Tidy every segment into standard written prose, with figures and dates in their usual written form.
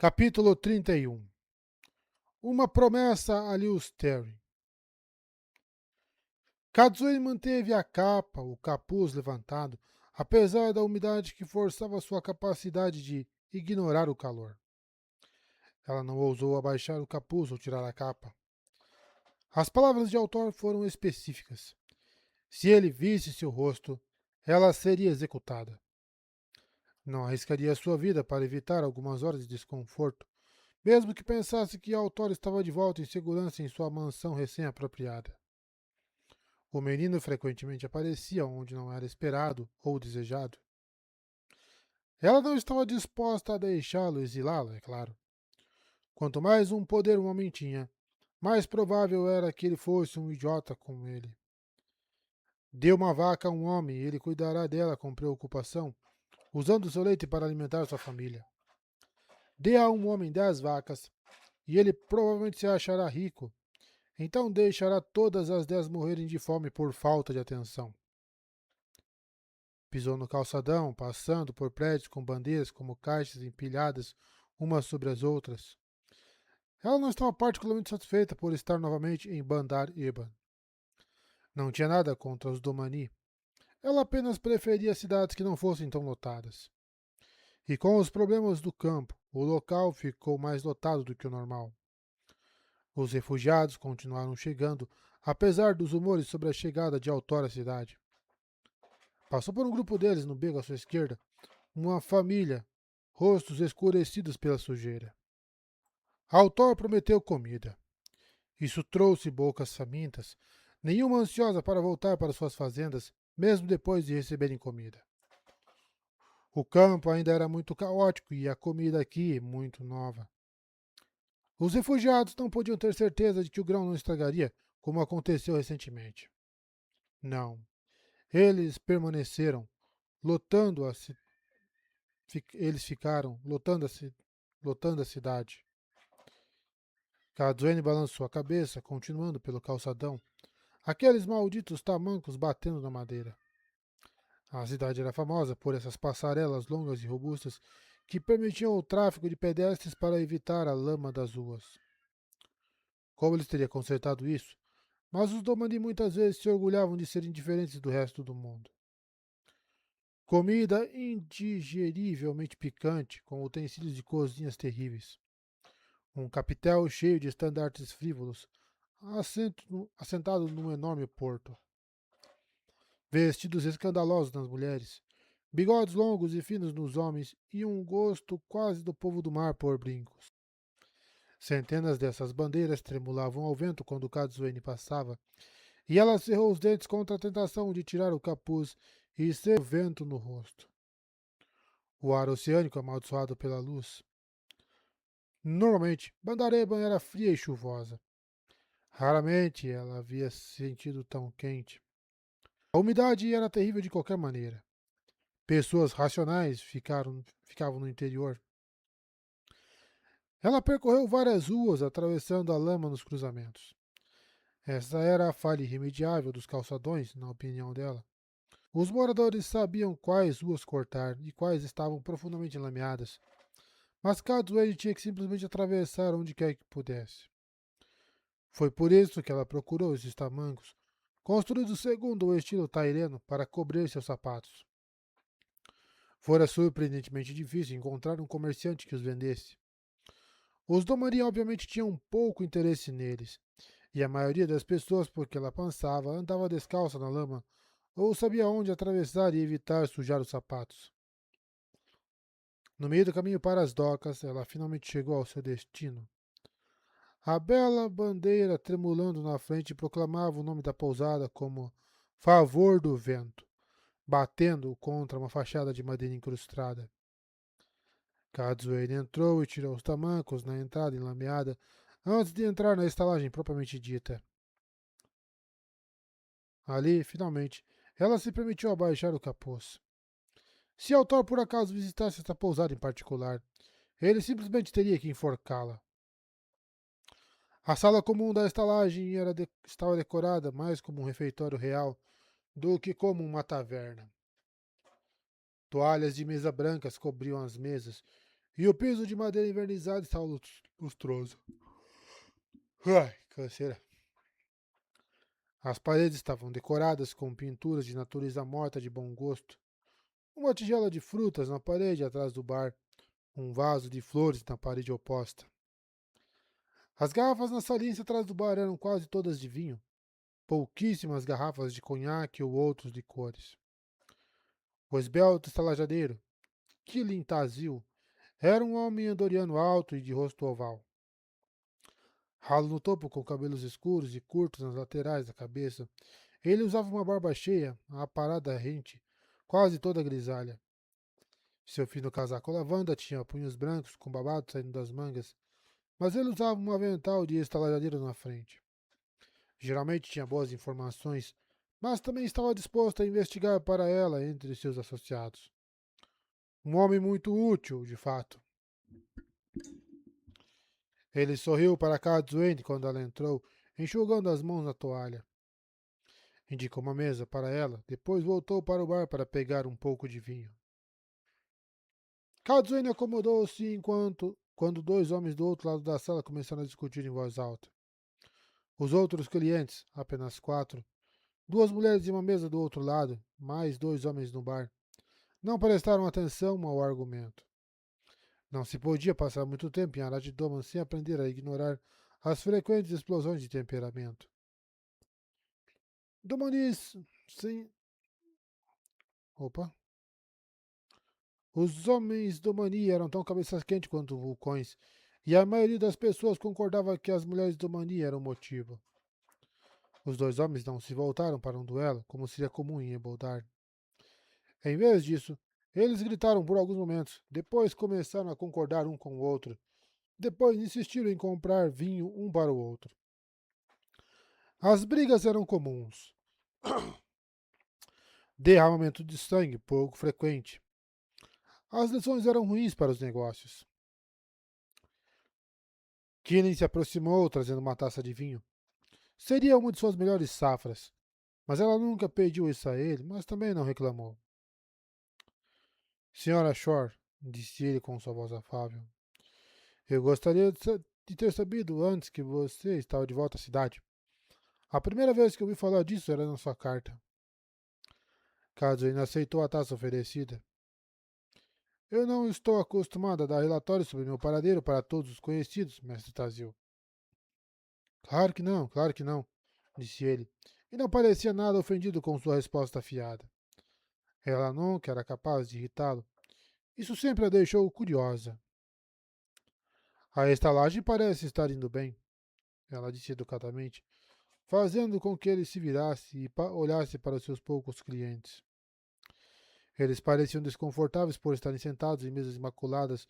Capítulo 31. Uma promessa a Lewis Terry. Katsui manteve a capa, o capuz levantado, apesar da umidade que forçava sua capacidade de ignorar o calor. Ela não ousou abaixar o capuz ou tirar a capa. As palavras de autor foram específicas. Se ele visse seu rosto, ela seria executada. Não arriscaria sua vida para evitar algumas horas de desconforto, mesmo que pensasse que autor estava de volta em segurança em sua mansão recém-apropriada. O menino frequentemente aparecia onde não era esperado ou desejado. Ela não estava disposta a deixá-lo exilá-lo, é claro. Quanto mais um poder um homem tinha, mais provável era que ele fosse um idiota como ele. Dê uma vaca a um homem e ele cuidará dela com preocupação, usando seu leite para alimentar sua família. Dê a um homem 10 vacas e ele provavelmente se achará rico, então deixará todas as 10 morrerem de fome por falta de atenção. Pisou no calçadão, passando por prédios com bandeiras como caixas empilhadas umas sobre as outras. Ela não estava particularmente satisfeita por estar novamente em Bandar Eban. Não tinha nada contra os Domani. Ela apenas preferia cidades que não fossem tão lotadas. E com os problemas do campo, o local ficou mais lotado do que o normal. Os refugiados continuaram chegando, apesar dos rumores sobre a chegada de Autor à cidade. Passou por um grupo deles no beco à sua esquerda, uma família, rostos escurecidos pela sujeira. Autor prometeu comida. Isso trouxe bocas famintas, nenhuma ansiosa para voltar para suas fazendas, mesmo depois de receberem comida. O campo ainda era muito caótico e a comida aqui muito nova. Os refugiados não podiam ter certeza de que o grão não estragaria, como aconteceu recentemente. Não. Eles permaneceram, lotando a ci- eles ficaram lotando a cidade. Kazuene balançou a cabeça, continuando pelo calçadão, aqueles malditos tamancos batendo na madeira. A cidade era famosa por essas passarelas longas e robustas que permitiam o tráfego de pedestres para evitar a lama das ruas. Como eles teriam consertado isso? Mas os Domani muitas vezes se orgulhavam de serem diferentes do resto do mundo. Comida indigerivelmente picante, com utensílios de cozinhas terríveis. Um capitel cheio de estandartes frívolos, assentado num enorme porto. Vestidos escandalosos nas mulheres, bigodes longos e finos nos homens e um gosto quase do povo do mar por brincos. Centenas dessas bandeiras tremulavam ao vento quando Kazuene passava, e ela cerrou os dentes contra a tentação de tirar o capuz e ser o vento no rosto. O ar oceânico amaldiçoado pela luz. Normalmente, Bandareban era fria e chuvosa. Raramente ela havia sentido tão quente. A umidade era terrível de qualquer maneira. Pessoas racionais ficavam no interior. Ela percorreu várias ruas, atravessando a lama nos cruzamentos. Essa era a falha irremediável dos calçadões, na opinião dela. Os moradores sabiam quais ruas cortar e quais estavam profundamente lameadas, mas Cadwell tinha que simplesmente atravessar onde quer que pudesse. Foi por isso que ela procurou esses tamancos, construídos segundo o estilo taireno para cobrir seus sapatos. Fora surpreendentemente difícil encontrar um comerciante que os vendesse. Os Domari obviamente tinham pouco interesse neles, e a maioria das pessoas por que ela passava andava descalça na lama ou sabia onde atravessar e evitar sujar os sapatos. No meio do caminho para as docas, ela finalmente chegou ao seu destino. A bela bandeira tremulando na frente proclamava o nome da pousada como Favor do Vento, batendo contra uma fachada de madeira incrustada. Kazuene entrou e tirou os tamancos na entrada enlameada antes de entrar na estalagem propriamente dita. Ali, finalmente, ela se permitiu abaixar o capuz. Se Autor por acaso visitasse esta pousada em particular, ele simplesmente teria que enforcá-la. A sala comum da estalagem estava decorada mais como um refeitório real do que como uma taverna. Toalhas de mesa brancas cobriam as mesas, E o piso de madeira envernizada estava lustroso. Ai, canseira. As paredes estavam decoradas com pinturas de natureza morta de bom gosto. Uma tigela de frutas na parede atrás do bar, um vaso de flores na parede oposta. As garrafas na salinha atrás do bar eram quase todas de vinho, pouquíssimas garrafas de conhaque ou outros licores. O esbelto estalajadeiro, Kilin Tazil, era um homem andoriano alto e de rosto oval. Ralo no topo com cabelos escuros e curtos nas laterais da cabeça. Ele usava uma barba cheia, aparada rente, quase toda grisalha. Seu fino casaco lavanda tinha punhos brancos com babado saindo das mangas, mas ele usava um avental de estalajadeiro na frente. Geralmente tinha boas informações, mas também estava disposto a investigar para ela entre seus associados. Um homem muito útil, de fato. Ele sorriu para Katsuene quando ela entrou, enxugando as mãos na toalha. Indicou uma mesa para ela, depois voltou para o bar para pegar um pouco de vinho. Katsuene acomodou-se quando dois homens do outro lado da sala começaram a discutir em voz alta. Os outros clientes, apenas 4, duas mulheres em uma mesa do outro lado, mais 2 homens no bar, não prestaram atenção ao argumento. Não se podia passar muito tempo em Aratidoman sem aprender a ignorar as frequentes explosões de temperamento. Domanis, sim. Opa. Os homens do Mani eram tão cabeças quentes quanto vulcões, e a maioria das pessoas concordava que as mulheres do Mani eram o motivo. Os dois homens não se voltaram para um duelo, como seria comum em Eboldar. Em vez disso, eles gritaram por alguns momentos, depois começaram a concordar um com o outro, depois insistiram em comprar vinho um para o outro. As brigas eram comuns. Derramamento de sangue pouco frequente. As lições eram ruins para os negócios. Killing se aproximou, trazendo uma taça de vinho. Seria uma de suas melhores safras, mas ela nunca pediu isso a ele, mas também não reclamou. Senhora Shore, disse ele com sua voz afável, eu gostaria de ter sabido antes que você estava de volta à cidade. A primeira vez que ouvi falar disso era na sua carta. Kazuin aceitou a taça oferecida. Eu não estou acostumado a dar relatórios sobre meu paradeiro para todos os conhecidos, mestre Tazil. Claro que não, disse ele, e não parecia nada ofendido com sua resposta afiada. Ela nunca era capaz de irritá-lo. Isso sempre a deixou curiosa. A estalagem parece estar indo bem, ela disse educadamente, fazendo com que ele se virasse e olhasse para os seus poucos clientes. Eles pareciam desconfortáveis por estarem sentados em mesas imaculadas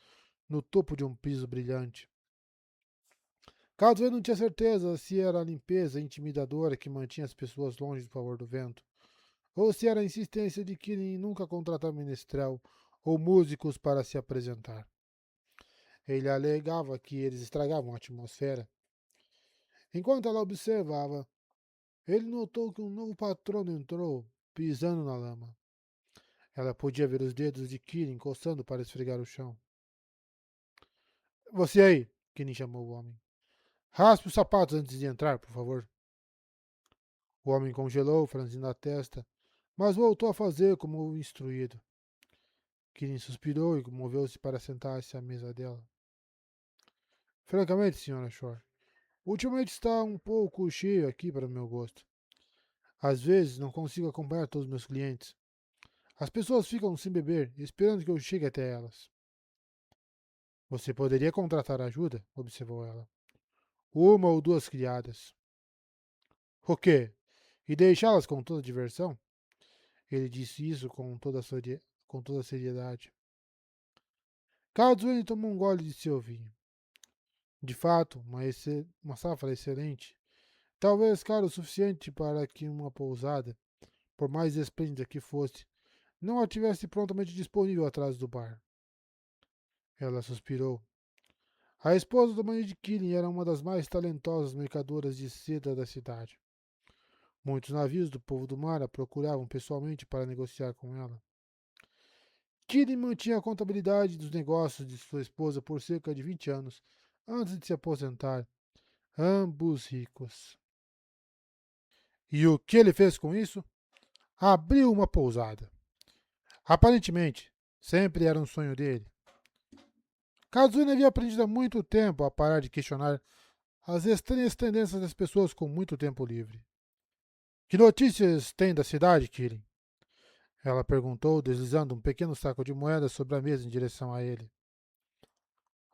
no topo de um piso brilhante. Caso ele não tinha certeza se era a limpeza intimidadora que mantinha as pessoas longe do favor do vento, ou se era a insistência de Kirin nunca contratar menestrel ou músicos para se apresentar. Ele alegava que eles estragavam a atmosfera. Enquanto ela observava, ele notou que um novo patrono entrou, pisando na lama. Ela podia ver os dedos de Kirin coçando para esfregar o chão. Você aí, Kirin chamou o homem. Raspe os sapatos antes de entrar, por favor. O homem congelou, franzindo a testa, mas voltou a fazer como instruído. Kirin suspirou e moveu-se para sentar-se à mesa dela. Francamente, Sra. Shore, ultimamente está um pouco cheio aqui para o meu gosto. Às vezes não consigo acompanhar todos os meus clientes. As pessoas ficam sem beber, esperando que eu chegue até elas. Você poderia contratar ajuda, observou ela. Uma ou duas criadas. O quê? E deixá-las com toda a diversão? Ele disse isso com toda a seriedade. Kazuane tomou um gole de seu vinho. De fato, uma safra excelente. Talvez caro o suficiente para que uma pousada, por mais esplêndida que fosse, não a tivesse prontamente disponível atrás do bar. Ela suspirou. A esposa do Manny de Killing era uma das mais talentosas mercadoras de seda da cidade. Muitos navios do povo do mar a procuravam pessoalmente para negociar com ela. Kirin mantinha a contabilidade dos negócios de sua esposa por cerca de 20 anos antes de se aposentar, ambos ricos. E o que ele fez com isso? Abriu uma pousada. Aparentemente, sempre era um sonho dele. Kazune havia aprendido há muito tempo a parar de questionar as estranhas tendências das pessoas com muito tempo livre. Que notícias tem da cidade, Kirin? Ela perguntou, deslizando um pequeno saco de moedas sobre a mesa em direção a ele.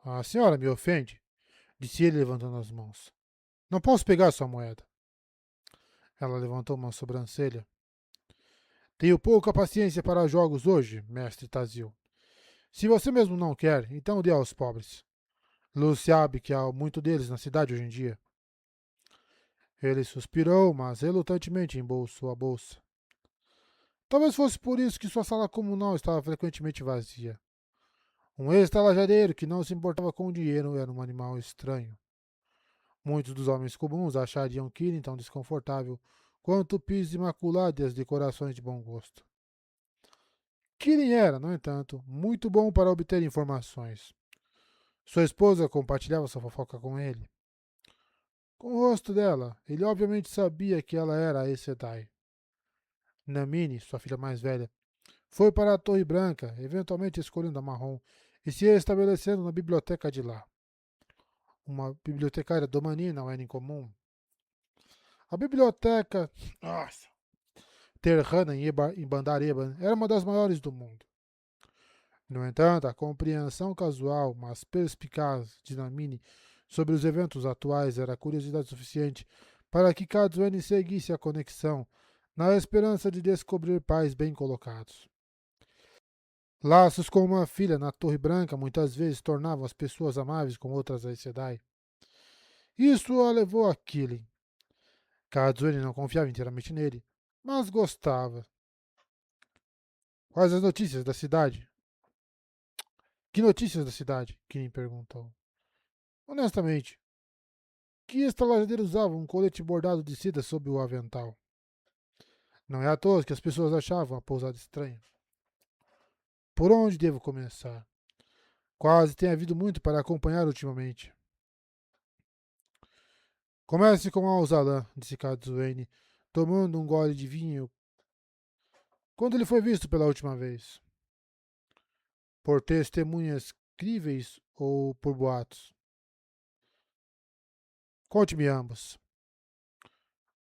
A senhora me ofende, disse ele levantando as mãos. Não posso pegar sua moeda. Ela levantou uma sobrancelha. Tenho pouca paciência para jogos hoje, mestre Tazil. Se você mesmo não quer, então dê aos pobres. Lu sabe que há muito deles na cidade hoje em dia. Ele suspirou, mas relutantemente embolsou a bolsa. Talvez fosse por isso que sua sala comunal estava frequentemente vazia. Um ex-talajadeiro que não se importava com o dinheiro era um animal estranho. Muitos dos homens comuns achariam Kirin tão desconfortável quanto o piso imaculado e as decorações de bom gosto. Kirin era, no entanto, muito bom para obter informações. Sua esposa compartilhava sua fofoca com ele. Com o rosto dela, ele obviamente sabia que ela era a Aes Sedai. Namine, sua filha mais velha, foi para a Torre Branca, eventualmente escolhendo a marrom, e se estabelecendo na biblioteca de lá. Uma bibliotecária domani não era incomum. A biblioteca Terrana em Bandar Eban era uma das maiores do mundo. No entanto, a compreensão casual, mas perspicaz de Namine sobre os eventos atuais era curiosidade suficiente para que Kazuene seguisse a conexão, na esperança de descobrir pais bem colocados. Laços com uma filha na Torre Branca muitas vezes tornavam as pessoas amáveis com outras Aes Sedai. Isso a levou a Killing. Kazuene não confiava inteiramente nele, mas gostava. Quais as notícias da cidade? Que notícias da cidade? Kirin perguntou. Honestamente, que estalajadeiro usava um colete bordado de seda sob o avental? Não é à toa que as pessoas achavam a pousada estranha. Por onde devo começar? Quase tem havido muito para acompanhar ultimamente. Comece com Alzalan, disse Kazuene, tomando um gole de vinho. Quando ele foi visto pela última vez? Por testemunhas críveis ou por boatos? Conte-me ambos.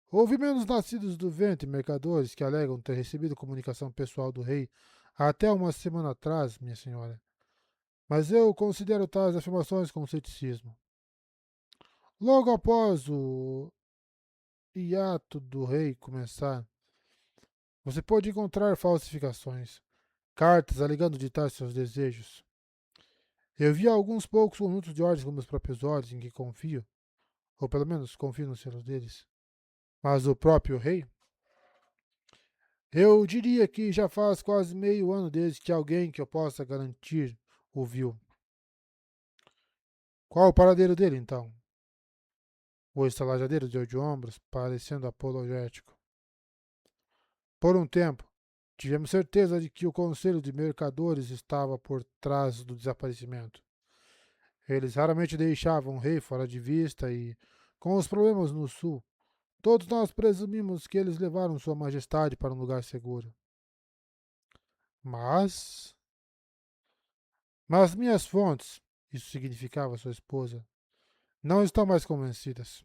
Houve menos nascidos do vento e mercadores que alegam ter recebido comunicação pessoal do rei até uma semana atrás, minha senhora. Mas eu considero tais afirmações com ceticismo. Logo após o hiato do rei começar, você pode encontrar falsificações, cartas alegando ditar seus desejos. Eu vi alguns poucos conjuntos de ordens com meus próprios olhos em que confio, ou pelo menos confio nos selos deles. Mas o próprio rei? Eu diria que já faz quase meio ano desde que alguém que eu possa garantir o viu. Qual o paradeiro dele, então? O estalajadeiro deu de ombros, parecendo apologético. Por um tempo, tivemos certeza de que o Conselho de Mercadores estava por trás do desaparecimento. Eles raramente deixavam o rei fora de vista e, com os problemas no sul, todos nós presumimos que eles levaram Sua Majestade para um lugar seguro. Mas. Mas minhas fontes, isso significava sua esposa, não estão mais convencidas.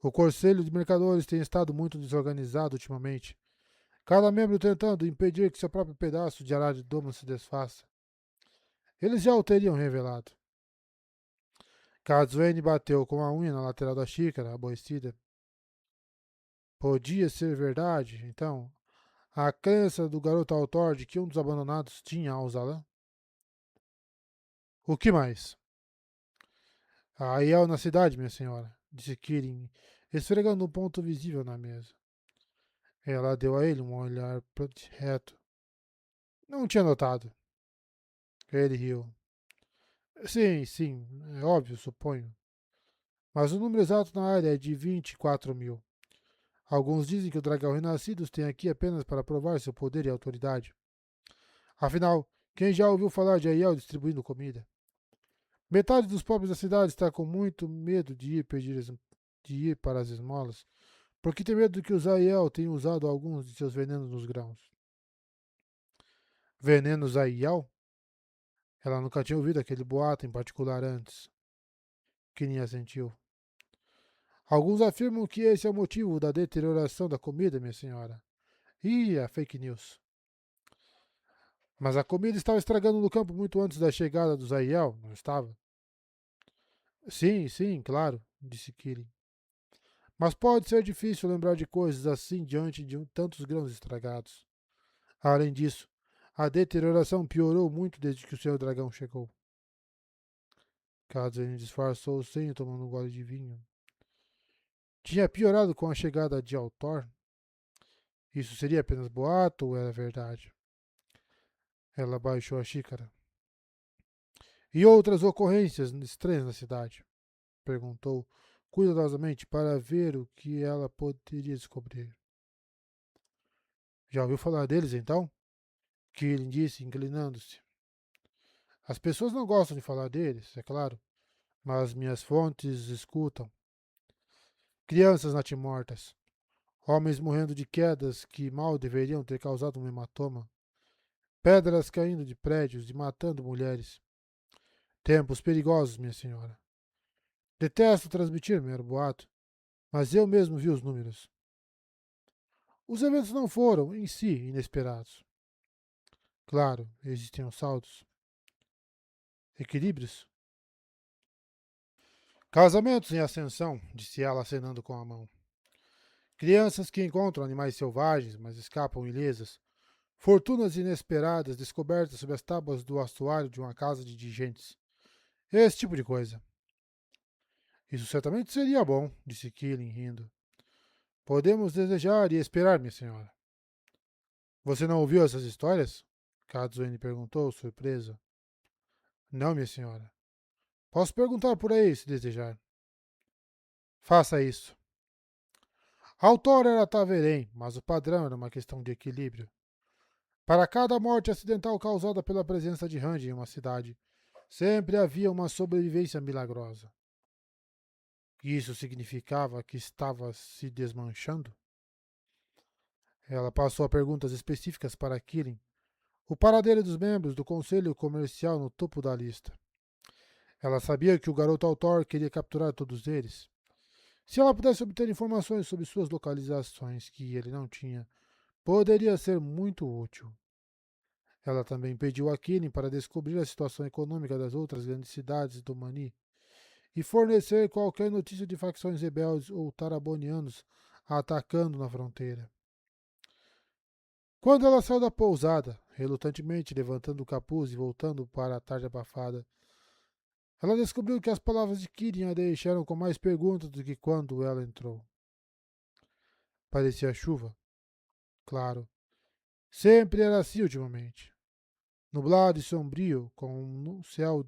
O Conselho de Mercadores tem estado muito desorganizado ultimamente, cada membro tentando impedir que seu próprio pedaço de Arad Doma se desfaça. Eles já o teriam revelado. Kazuene bateu com a unha na lateral da xícara, aborrecida. Podia ser verdade, então, a crença do garoto autor de que um dos abandonados tinha Alzalan? O que mais? A Aiel na cidade, minha senhora, disse Kirin, esfregando um ponto visível na mesa. Ela deu a ele um olhar reto. Não tinha notado. Ele riu. Sim, sim, é óbvio, suponho. Mas o número exato na área é de 24 mil. Alguns dizem que o dragão renascido tem aqui apenas para provar seu poder e autoridade. Afinal, quem já ouviu falar de Aiel distribuindo comida? Metade dos pobres da cidade está com muito medo de ir para as esmolas, porque tem medo de que os Aiel tenham usado alguns de seus venenos nos grãos. Venenos Aiel? Ela nunca tinha ouvido aquele boato em particular antes. Kininha sentiu. Alguns afirmam que esse é o motivo da deterioração da comida, minha senhora. Ih, é fake news. Mas a comida estava estragando no campo muito antes da chegada dos Aiel, não estava? Sim, sim, claro, disse Kirin. Mas pode ser difícil lembrar de coisas assim diante de tantos grãos estragados. Além disso, a deterioração piorou muito desde que o Senhor Dragão chegou. Kazen disfarçou o senho tomando um gole de vinho. Tinha piorado com a chegada de Altor? Isso seria apenas boato ou era verdade? Ela baixou a xícara. E outras ocorrências estranhas na cidade? Perguntou cuidadosamente para ver o que ela poderia descobrir. Já ouviu falar deles então? Kirin disse, inclinando-se. As pessoas não gostam de falar deles, é claro, mas minhas fontes escutam. Crianças natimortas, homens morrendo de quedas que mal deveriam ter causado um hematoma, pedras caindo de prédios e matando mulheres. Tempos perigosos, minha senhora. Detesto transmitir mero boato, mas eu mesmo vi os números. Os eventos não foram, em si, inesperados. Claro, existiam saltos. Equilíbrios? Casamentos em ascensão, disse ela acenando com a mão. Crianças que encontram animais selvagens, mas escapam ilesas. Fortunas inesperadas descobertas sob as tábuas do assoalho de uma casa de digentes. Esse tipo de coisa. Isso certamente seria bom, disse Killing, rindo. Podemos desejar e esperar, minha senhora. Você não ouviu essas histórias? Katsuene perguntou, surpresa. Não, minha senhora. Posso perguntar por aí, se desejar. Faça isso. A autora era Taverém, mas o padrão era uma questão de equilíbrio. Para cada morte acidental causada pela presença de Randy em uma cidade, sempre havia uma sobrevivência milagrosa. Isso significava que estava se desmanchando? Ela passou a perguntas específicas para Kirin, o paradeiro dos membros do conselho comercial no topo da lista. Ela sabia que o garoto autor queria capturar todos eles. Se ela pudesse obter informações sobre suas localizações que ele não tinha, poderia ser muito útil. Ela também pediu a Kirin para descobrir a situação econômica das outras grandes cidades do Mani e fornecer qualquer notícia de facções rebeldes ou tarabonianos atacando na fronteira. Quando ela saiu da pousada, relutantemente levantando o capuz e voltando para a tarde abafada, ela descobriu que as palavras de Kirin a deixaram com mais perguntas do que quando ela entrou. Parecia chuva, claro. Sempre era assim ultimamente. Nublado e sombrio, com um céu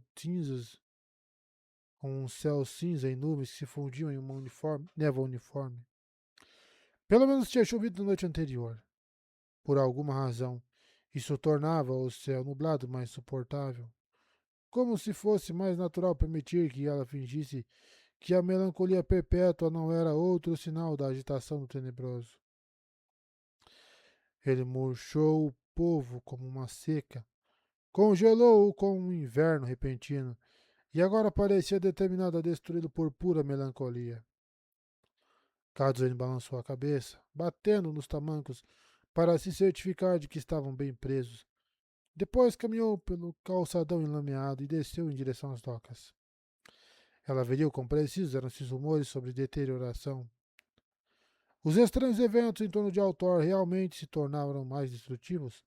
cinza e nuvens que se fundiam em uma névoa uniforme. Pelo menos tinha chovido na noite anterior. Por alguma razão, isso tornava o céu nublado mais suportável. Como se fosse mais natural permitir que ela fingisse que a melancolia perpétua não era outro sinal da agitação do tenebroso. Ele murchou o povo como uma seca, congelou-o com um inverno repentino, e agora parecia determinado a destruí-lo por pura melancolia. Kazuene balançou a cabeça, batendo nos tamancos para se certificar de que estavam bem presos. Depois caminhou pelo calçadão enlameado e desceu em direção às docas. Ela veriu quão precisos eram esses rumores sobre deterioração. Os estranhos eventos em torno de Altor realmente se tornaram mais destrutivos?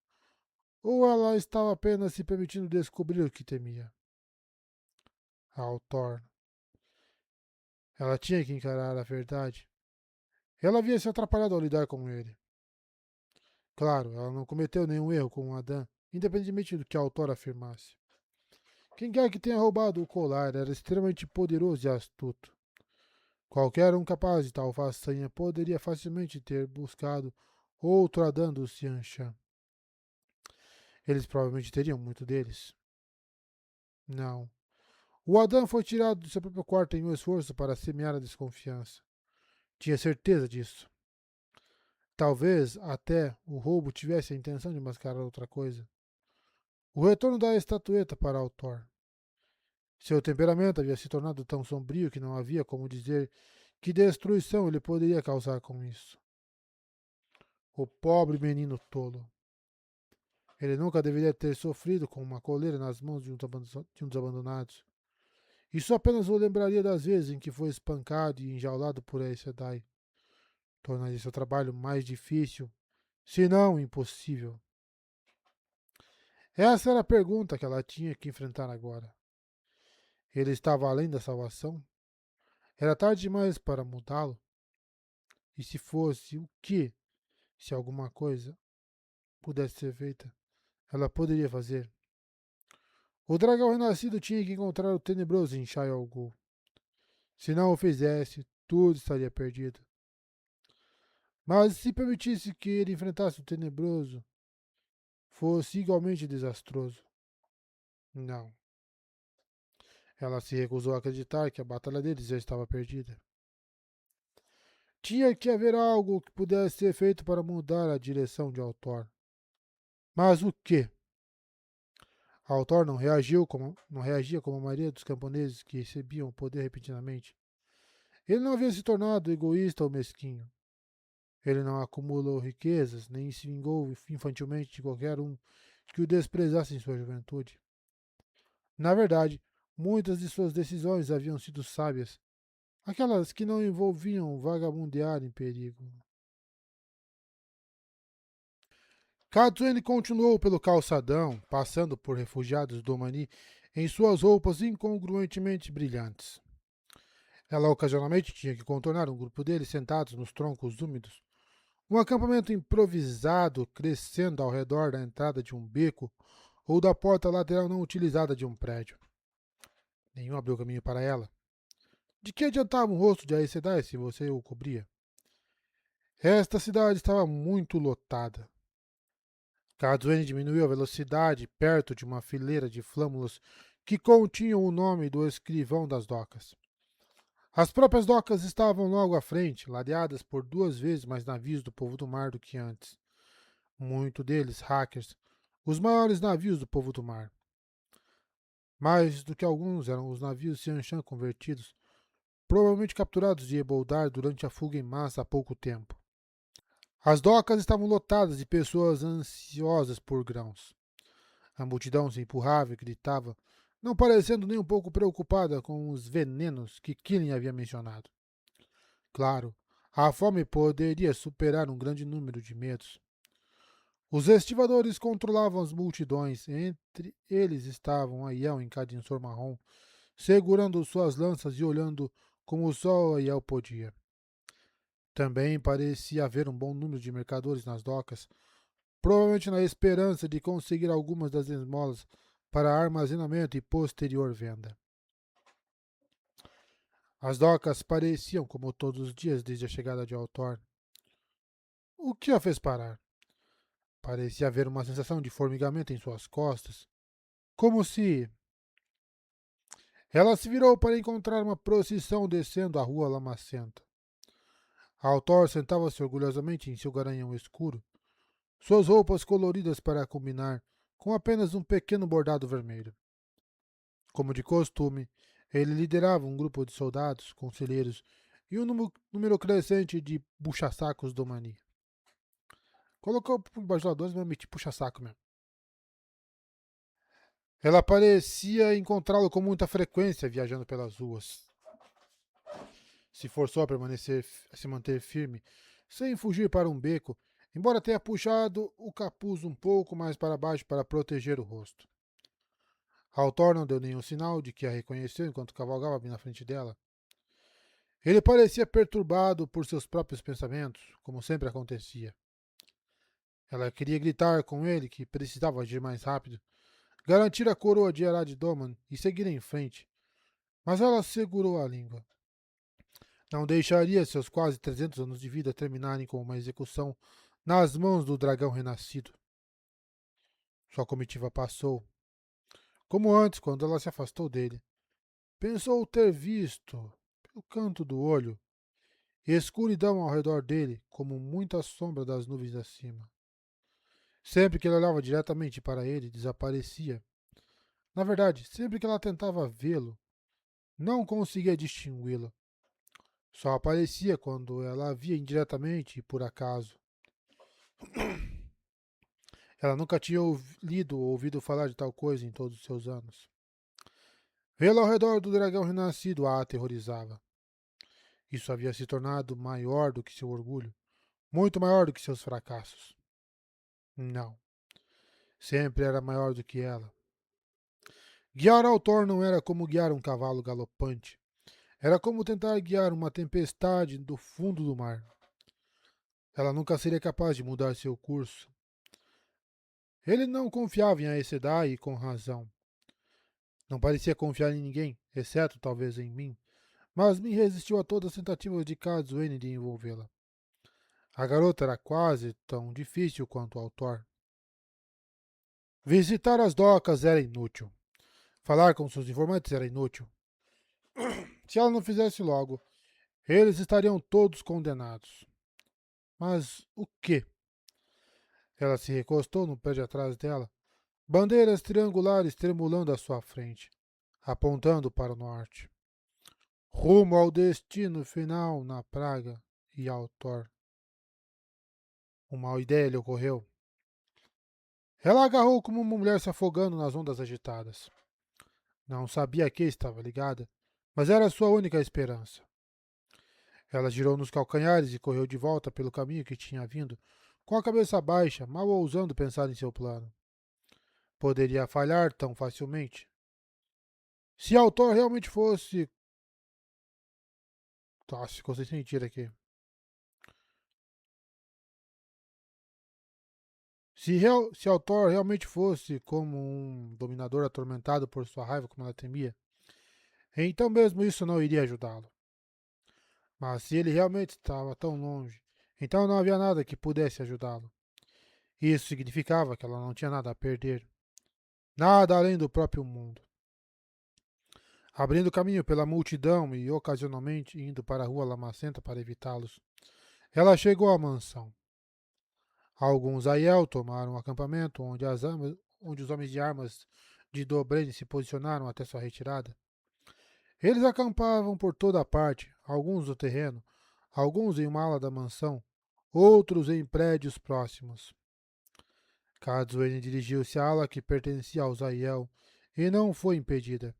Ou ela estava apenas se permitindo descobrir o que temia? Altor. Ela tinha que encarar a verdade. Ela havia se atrapalhado ao lidar com ele. Claro, ela não cometeu nenhum erro com Adam, independentemente do que a autora afirmasse. Quem quer que tenha roubado o colar era extremamente poderoso e astuto. Qualquer um capaz de tal façanha poderia facilmente ter buscado outro Adam do Xianshan. Eles provavelmente teriam muito deles. Não. O Adam foi tirado do seu próprio quarto em um esforço para semear a desconfiança. Tinha certeza disso. Talvez até o roubo tivesse a intenção de mascarar outra coisa. O retorno da estatueta para Altor. Seu temperamento havia se tornado tão sombrio que não havia como dizer que destruição ele poderia causar com isso. O pobre menino tolo. Ele nunca deveria ter sofrido com uma coleira nas mãos de uns abandonados. Isso apenas o lembraria das vezes em que foi espancado e enjaulado por Aes Sedai. Tornaria seu trabalho mais difícil, se não impossível. Essa era a pergunta que ela tinha que enfrentar agora. Ele estava além da salvação? Era tarde demais para mudá-lo? E se fosse, o que, se alguma coisa pudesse ser feita, ela poderia fazer? O dragão renascido tinha que encontrar o tenebroso em Shai Al Ghul. Se não o fizesse, tudo estaria perdido. Mas se permitisse que ele enfrentasse o tenebroso, fosse igualmente desastroso. Não. Ela se recusou a acreditar que a batalha deles já estava perdida. Tinha que haver algo que pudesse ser feito para mudar a direção de Altor. Mas o que? Altor não reagia como a maioria dos camponeses que recebiam o poder repentinamente. Ele não havia se tornado egoísta ou mesquinho. Ele não acumulou riquezas, nem se vingou infantilmente de qualquer um que o desprezasse em sua juventude. Na verdade, muitas de suas decisões haviam sido sábias, aquelas que não envolviam vagabundear em perigo. Katsune continuou pelo calçadão, passando por refugiados do Mani em suas roupas incongruentemente brilhantes. Ela ocasionalmente tinha que contornar um grupo deles sentados nos troncos úmidos. Um acampamento improvisado crescendo ao redor da entrada de um beco ou da porta lateral não utilizada de um prédio. Nenhum abriu caminho para ela. De que adiantava um rosto de Aes Sedai se você o cobria? Esta cidade estava muito lotada. Kazuene diminuiu a velocidade perto de uma fileira de flâmulos que continham o nome do escrivão das docas. As próprias docas estavam logo à frente, ladeadas por 2 vezes mais navios do povo do mar do que antes. Muito deles hackers, os maiores navios do povo do mar. Mais do que alguns eram os navios Xianshan convertidos, provavelmente capturados de Eboldar durante a fuga em massa há pouco tempo. As docas estavam lotadas de pessoas ansiosas por grãos. A multidão se empurrava e gritava, não parecendo nem um pouco preocupada com os venenos que Killing havia mencionado. Claro, a fome poderia superar um grande número de medos. Os estivadores controlavam as multidões, entre eles estavam Aiel em cadinçor marrom, segurando suas lanças e olhando como só Aiel podia. Também parecia haver um bom número de mercadores nas docas, provavelmente na esperança de conseguir algumas das esmolas para armazenamento e posterior venda. As docas pareciam como todos os dias desde a chegada de Altor. O que a fez parar? Parecia haver uma sensação de formigamento em suas costas, como se... Ela se virou para encontrar uma procissão descendo a rua lamacenta. Altor sentava-se orgulhosamente em seu garanhão escuro, suas roupas coloridas para combinar com apenas um pequeno bordado vermelho. Como de costume, ele liderava um grupo de soldados, conselheiros e um número crescente de puxa-sacos do Mani. Colocou por bajuladores, mas meio puxa-saco mesmo. Ela parecia encontrá-lo com muita frequência viajando pelas ruas. Se forçou a se manter firme, sem fugir para um beco, embora tenha puxado o capuz um pouco mais para baixo para proteger o rosto. Altor não deu nenhum sinal de que a reconheceu enquanto cavalgava bem na frente dela. Ele parecia perturbado por seus próprios pensamentos, como sempre acontecia. Ela queria gritar com ele que precisava agir mais rápido, garantir a coroa de Arad Doman e seguir em frente, mas ela segurou a língua. Não deixaria seus quase 300 anos de vida terminarem com uma execução nas mãos do dragão renascido. Sua comitiva passou. Como antes, quando ela se afastou dele, pensou ter visto, pelo canto do olho, escuridão ao redor dele, como muita sombra das nuvens acima. Sempre que ele olhava diretamente para ele, desaparecia. Na verdade, sempre que ela tentava vê-lo, não conseguia distingui-lo. Só aparecia quando ela a via indiretamente e por acaso. Ela nunca tinha lido ou ouvido falar de tal coisa em todos os seus anos. Vê-lo ao redor do dragão renascido a aterrorizava. Isso havia se tornado maior do que seu orgulho, muito maior do que seus fracassos. Não, sempre era maior do que ela. Guiar Autor não era como guiar um cavalo galopante. Era como tentar guiar uma tempestade do fundo do mar. Ela nunca seria capaz de mudar seu curso. Ele não confiava em Aes Sedai e com razão. Não parecia confiar em ninguém, exceto talvez em mim, mas me resistiu a todas as tentativas de Kazuene de envolvê-la. A garota era quase tão difícil quanto o autor. Visitar as docas era inútil. Falar com seus informantes era inútil. Se ela não fizesse logo, eles estariam todos condenados. Mas o quê? Ela se recostou no pé de atrás dela, bandeiras triangulares tremulando à sua frente, apontando para o norte. Rumo ao destino final na praga e ao Thor. Uma ideia lhe ocorreu. Ela agarrou como uma mulher se afogando nas ondas agitadas. Não sabia a que estava ligada, mas era sua única esperança. Ela girou nos calcanhares e correu de volta pelo caminho que tinha vindo, com a cabeça baixa, mal ousando pensar em seu plano. Poderia falhar tão facilmente. Se o autor realmente fosse. Nossa, ficou sem sentido aqui. Se o autor realmente fosse como um dominador atormentado por sua raiva, como ela temia, então mesmo isso não iria ajudá-lo. Mas se ele realmente estava tão longe, então não havia nada que pudesse ajudá-lo. Isso significava que ela não tinha nada a perder. Nada além do próprio mundo. Abrindo caminho pela multidão e ocasionalmente indo para a rua Lamacenta para evitá-los, ela chegou à mansão. Alguns Aiel tomaram um acampamento onde os homens de armas de Dobren se posicionaram até sua retirada. Eles acampavam por toda a parte, alguns no terreno, alguns em uma ala da mansão, outros em prédios próximos. Kazuene dirigiu-se à ala que pertencia aos Aiel e não foi impedida.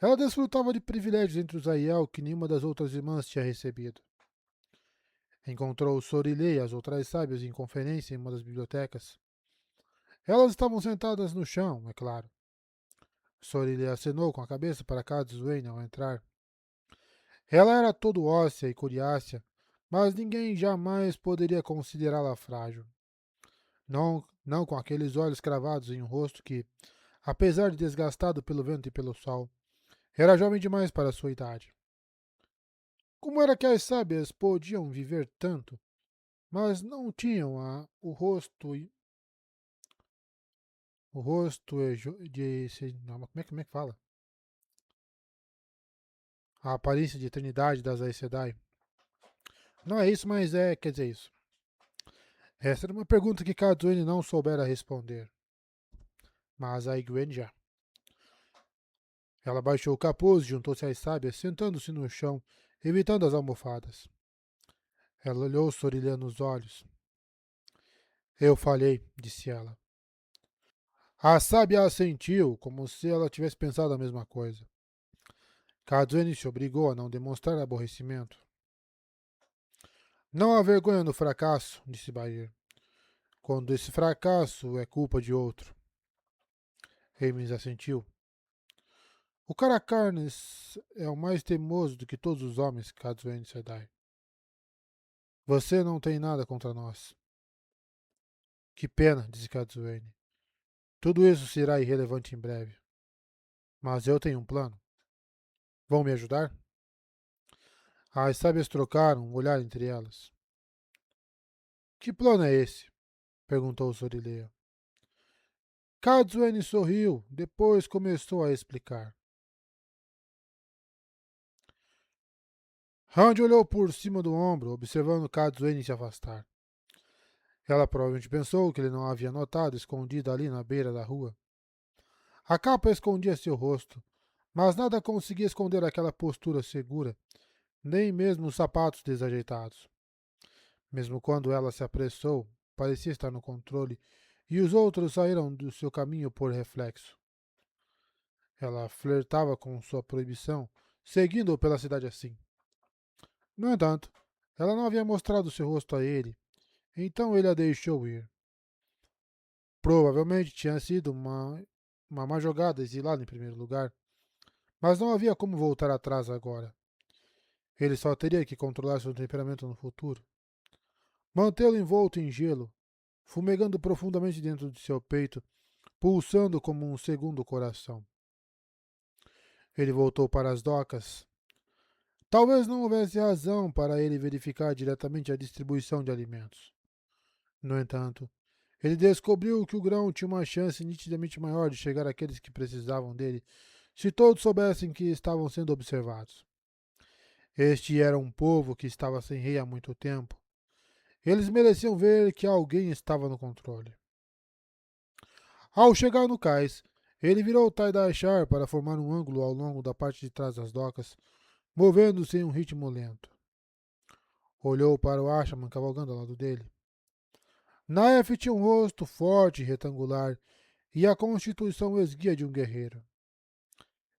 Ela desfrutava de privilégios entre os Aiel que nenhuma das outras irmãs tinha recebido. Encontrou Sorilei e as outras sábias em conferência em uma das bibliotecas. Elas estavam sentadas no chão, é claro. Sorilei acenou com a cabeça para Kazuene ao entrar. Ela era todo óssea e coriácea, mas ninguém jamais poderia considerá-la frágil. Não com aqueles olhos cravados em um rosto que, apesar de desgastado pelo vento e pelo sol, era jovem demais para sua idade. Como era que as sábias podiam viver tanto, mas não tinham o rosto como é que fala? A aparência de eternidade das Aes Sedai? Não é isso, mas quer dizer isso. Essa era uma pergunta que Kazuene não soubera responder, mas a Egwene já. Ela baixou o capuz e juntou-se às sábias, sentando-se no chão, evitando as almofadas. Ela olhou Sorilea nos olhos. Eu falhei, disse ela. A sábia assentiu, como se ela tivesse pensado a mesma coisa. Kazuene se obrigou a não demonstrar aborrecimento. Não há vergonha no fracasso, disse Bair, quando esse fracasso é culpa de outro. Hermes assentiu. O Caracarnes é o mais teimoso do que todos os homens, Kazuene Sedai. Você não tem nada contra nós. Que pena, disse Kazuene. Tudo isso será irrelevante em breve. Mas eu tenho um plano. Vão me ajudar? As sábias trocaram um olhar entre elas. Que plano é esse? Perguntou Sorilea. Katsuen sorriu, depois começou a explicar. Randy olhou por cima do ombro, observando Katsuen se afastar. Ela provavelmente pensou que ele não havia notado, escondido ali na beira da rua. A capa escondia seu rosto, mas nada conseguia esconder aquela postura segura, nem mesmo os sapatos desajeitados. Mesmo quando ela se apressou, parecia estar no controle, e os outros saíram do seu caminho por reflexo. Ela flertava com sua proibição, seguindo-o pela cidade assim. No entanto, ela não havia mostrado seu rosto a ele, então ele a deixou ir. Provavelmente tinha sido uma má jogada exilá-la em primeiro lugar, mas não havia como voltar atrás agora. Ele só teria que controlar seu temperamento no futuro. Mantê-lo envolto em gelo, fumegando profundamente dentro de seu peito, pulsando como um segundo coração. Ele voltou para as docas. Talvez não houvesse razão para ele verificar diretamente a distribuição de alimentos. No entanto, ele descobriu que o grão tinha uma chance nitidamente maior de chegar àqueles que precisavam dele se todos soubessem que estavam sendo observados. Este era um povo que estava sem rei há muito tempo. Eles mereciam ver que alguém estava no controle. Ao chegar no cais, ele virou tie-dye char para formar um ângulo ao longo da parte de trás das docas, movendo-se em um ritmo lento. Olhou para o Ashman cavalgando ao lado dele. Naef tinha um rosto forte e retangular, e a constituição esguia de um guerreiro.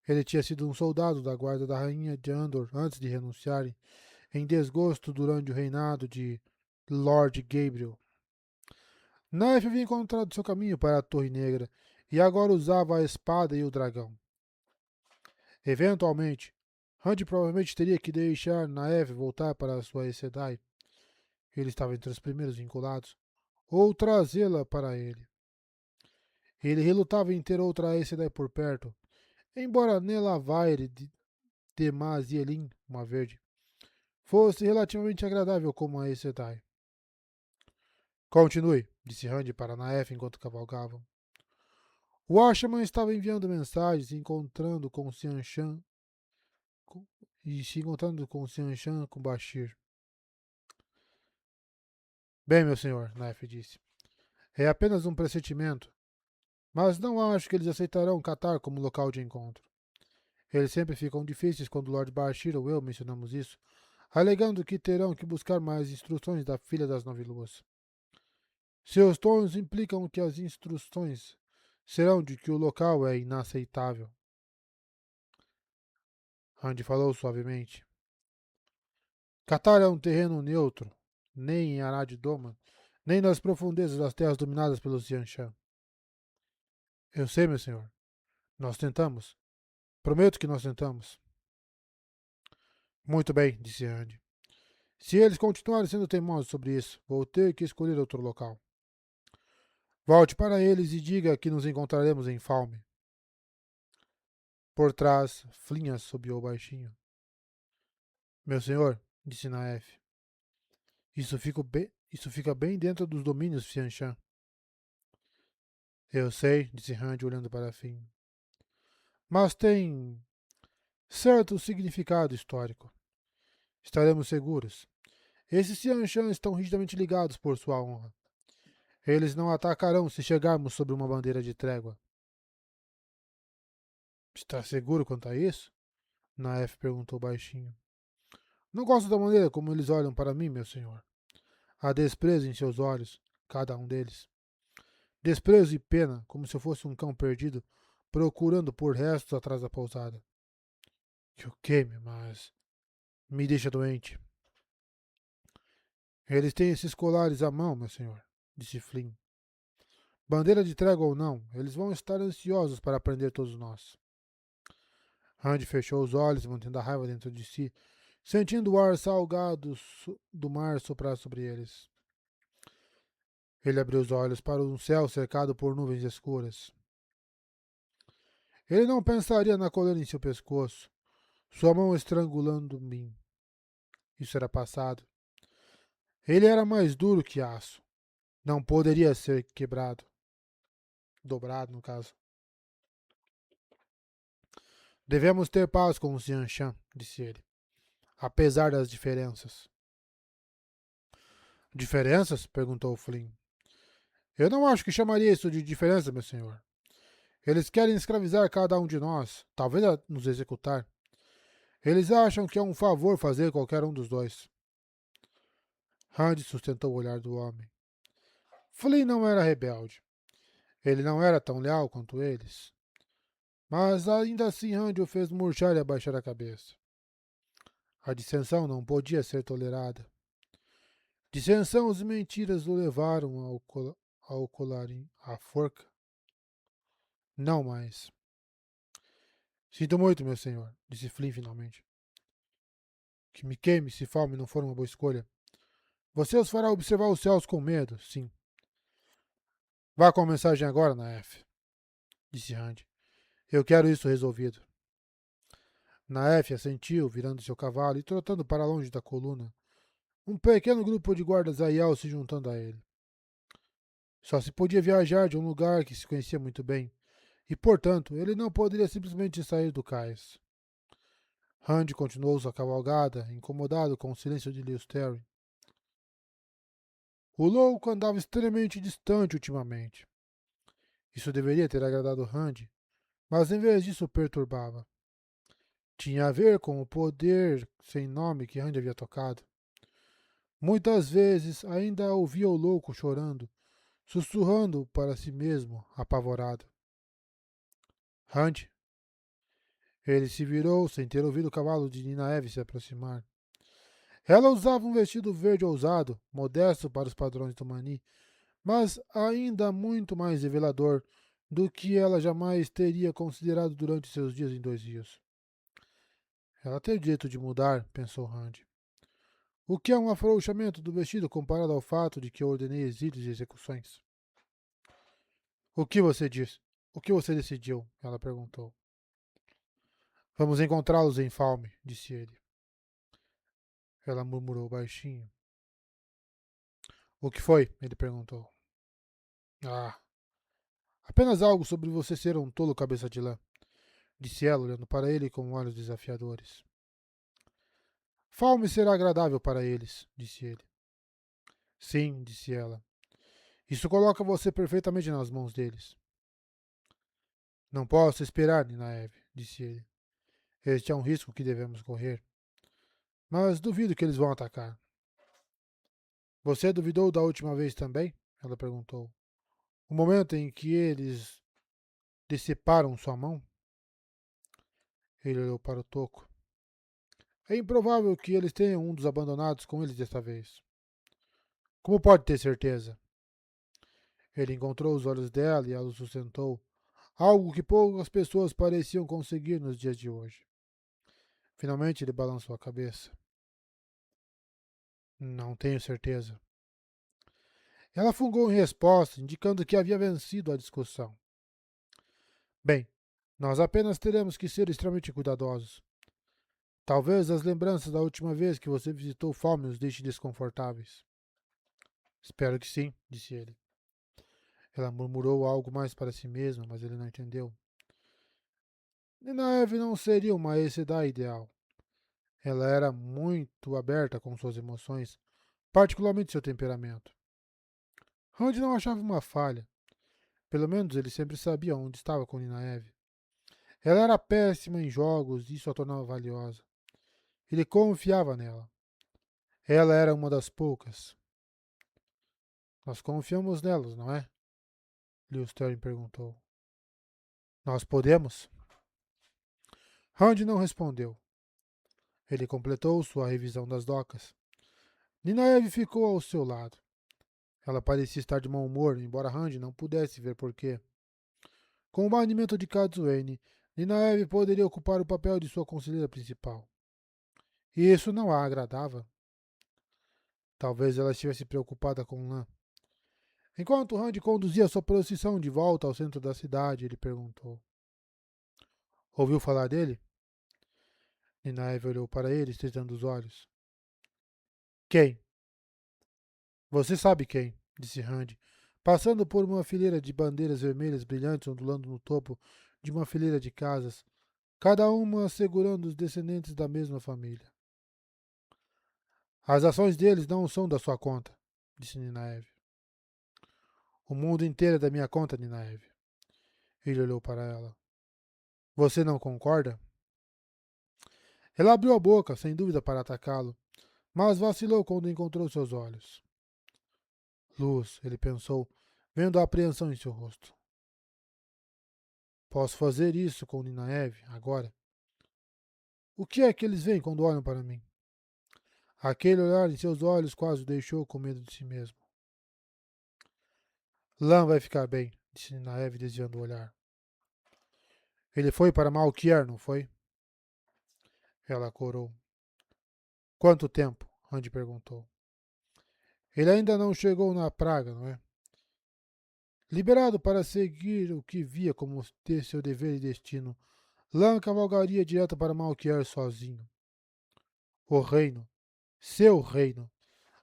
Ele tinha sido um soldado da guarda da rainha de Andor antes de renunciar em desgosto durante o reinado de Lord Gabriel. Naef havia encontrado seu caminho para a Torre Negra e agora usava a espada e o dragão. Eventualmente, Hunt provavelmente teria que deixar Naef voltar para sua Aes Sedai. Ele estava entre os primeiros vinculados, ou trazê-la para ele. Ele relutava em ter outra Aes Sedai por perto, embora Nelavaire de Mazielin, uma verde, fosse relativamente agradável como a Aes Sedai. Continue, disse Randy para Naef enquanto cavalgavam. O Ashman estava enviando mensagens se encontrando com Xian Shan com Bashir. Bem, meu senhor, Naef disse. É apenas um pressentimento, mas não acho que eles aceitarão Qatar como local de encontro. Eles sempre ficam difíceis quando Lord Bashir ou eu mencionamos isso, alegando que terão que buscar mais instruções da Filha das Nove Luas. Seus tons implicam que as instruções serão de que o local é inaceitável. Randy falou suavemente. Qatar é um terreno neutro, nem em Arad Doman, nem nas profundezas das terras dominadas pelos Yanshan. Eu sei, meu senhor. Nós tentamos. Prometo que nós tentamos. Muito bem, disse Randy. Se eles continuarem sendo teimosos sobre isso, vou ter que escolher outro local. Volte para eles e diga que nos encontraremos em Falme. Por trás, Flynn assobiou baixinho. Meu senhor, disse Naef, isso fica bem dentro dos domínios Xianshan. Eu sei, disse Randy olhando para Flynn. Mas tem certo significado histórico. Estaremos seguros. Esses Xianshan estão rigidamente ligados por sua honra. Eles não atacarão se chegarmos sob uma bandeira de trégua. Está seguro quanto a isso? Naef perguntou baixinho. Não gosto da maneira como eles olham para mim, meu senhor. Há desprezo em seus olhos, cada um deles. Desprezo e pena, como se eu fosse um cão perdido, procurando por restos atrás da pousada. Que o queime, mas me deixa doente. Eles têm esses colares à mão, meu senhor, disse Flynn. Bandeira de trégua ou não, eles vão estar ansiosos para prender todos nós. Randy fechou os olhos, mantendo a raiva dentro de si, sentindo o ar salgado do mar soprar sobre eles. Ele abriu os olhos para um céu cercado por nuvens escuras. Ele não pensaria na coleira em seu pescoço, sua mão estrangulando mim. Isso era passado. Ele era mais duro que aço. Não poderia ser quebrado. dobrado no caso. Devemos ter paz com o Xian Shan, disse ele, apesar das diferenças. Diferenças? Perguntou Flynn. Eu não acho que chamaria isso de diferença, meu senhor. Eles querem escravizar cada um de nós, talvez nos executar. Eles acham que é um favor fazer qualquer um dos dois. Randy sustentou o olhar do homem. Flynn não era rebelde. Ele não era tão leal quanto eles. Mas ainda assim Randy o fez murchar e abaixar a cabeça. A dissensão não podia ser tolerada. Dissensão e mentiras o levaram ao colarinho, à forca. Não mais. Sinto muito, meu senhor, disse Flynn finalmente. Que me queime se fome não for uma boa escolha. Você os fará observar os céus com medo, sim. Vá com a mensagem agora, Naef, disse Randy. Eu quero isso resolvido. Naef assentiu, virando seu cavalo e trotando para longe da coluna. Um pequeno grupo de guardas Aiel se juntando a ele. Só se podia viajar de um lugar que se conhecia muito bem, e, portanto, ele não poderia simplesmente sair do cais. Randy continuou sua cavalgada, incomodado com o silêncio de Lewis Terry. O louco andava extremamente distante ultimamente. Isso deveria ter agradado Randy, mas em vez disso o perturbava. Tinha a ver com o poder sem nome que Randy havia tocado. Muitas vezes ainda ouvia o louco chorando, sussurrando para si mesmo, apavorado. Randy. Ele se virou sem ter ouvido o cavalo de Nina Eve se aproximar. Ela usava um vestido verde ousado, modesto para os padrões do Mani, mas ainda muito mais revelador do que ela jamais teria considerado durante seus dias em 2 rios. Ela tem o direito de mudar, pensou Randy. O que é um afrouxamento do vestido comparado ao fato de que eu ordenei exílios e execuções? O que você disse? O que você decidiu? Ela perguntou. Vamos encontrá-los em Falme, disse ele. Ela murmurou baixinho. O que foi? Ele perguntou. Ah, apenas algo sobre você ser um tolo cabeça de lã, disse ela, olhando para ele com olhos desafiadores. Falme será agradável para eles, disse ele. Sim, disse ela. Isso coloca você perfeitamente nas mãos deles. Não posso esperar, Ninaeve, disse ele. Este é um risco que devemos correr. Mas duvido que eles vão atacar. Você duvidou da última vez também? Ela perguntou. O momento em que eles deceparam sua mão? Ele olhou para o toco. É improvável que eles tenham um dos abandonados com eles desta vez. Como pode ter certeza? Ele encontrou os olhos dela e ela o sustentou, algo que poucas pessoas pareciam conseguir nos dias de hoje. Finalmente ele balançou a cabeça. Não tenho certeza. Ela fungou em resposta, indicando que havia vencido a discussão. Bem, nós apenas teremos que ser extremamente cuidadosos. Talvez as lembranças da última vez que você visitou Falme os deixe desconfortáveis. Espero que sim, disse ele. Ela murmurou algo mais para si mesma, mas ele não entendeu. Ninaeve não seria uma Aes ideal. Ela era muito aberta com suas emoções, particularmente seu temperamento. Randy não achava uma falha. Pelo menos ele sempre sabia onde estava com Ninaeve. Ela era péssima em jogos e isso a tornava valiosa. Ele confiava nela. Ela era uma das poucas. Nós confiamos nelas, não é? Lewis Sterling perguntou. Nós podemos? Randy não respondeu. Ele completou sua revisão das docas. Ninaeve ficou ao seu lado. Ela parecia estar de mau humor, embora Randy não pudesse ver porquê. Com o banimento de Kazuene, Ninaeve poderia ocupar o papel de sua conselheira principal. E isso não a agradava. Talvez ela estivesse preocupada com Lan. Enquanto Randy conduzia sua procissão de volta ao centro da cidade, ele perguntou. Ouviu falar dele? Ninaeve olhou para ele, estreitando os olhos. Quem? Você sabe quem, disse Randy, passando por uma fileira de bandeiras vermelhas brilhantes ondulando no topo de uma fileira de casas, cada uma segurando os descendentes da mesma família. As ações deles não são da sua conta, disse Ninaeve. O mundo inteiro é da minha conta, Ninaeve. Ele olhou para ela. Você não concorda? Ela abriu a boca, sem dúvida, para atacá-lo, mas vacilou quando encontrou seus olhos. Luz, ele pensou, vendo a apreensão em seu rosto. Posso fazer isso com Ninaeve, agora? O que é que eles veem quando olham para mim? Aquele olhar em seus olhos quase o deixou com medo de si mesmo. Lan vai ficar bem, disse Ninaeve, desviando o olhar. Ele foi para Malkier, não foi? Ela corou. Quanto tempo? Randy perguntou. Ele ainda não chegou na praga, não é? Liberado para seguir o que via como ter seu dever e destino, Lan cavalgaria direto para Malkier sozinho. O reino, seu reino,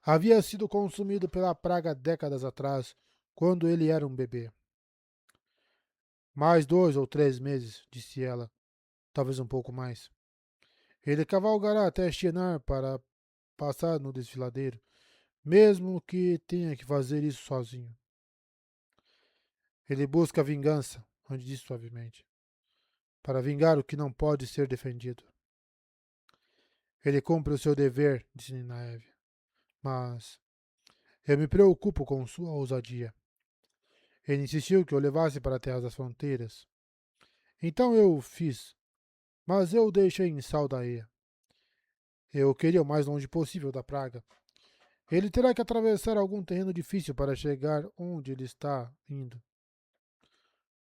havia sido consumido pela praga décadas atrás, quando ele era um bebê. Mais 2 ou 3 meses, disse ela, talvez um pouco mais. Ele cavalgará até Shinar para passar no desfiladeiro, mesmo que tenha que fazer isso sozinho. Ele busca vingança, Randy disse suavemente, para vingar o que não pode ser defendido. Ele cumpre o seu dever, disse Ninaeve, mas eu me preocupo com sua ousadia. Ele insistiu que eu levasse para a terra das fronteiras. Então eu o fiz, mas eu o deixei em Saldaia. Eu queria o mais longe possível da praga. Ele terá que atravessar algum terreno difícil para chegar onde ele está indo.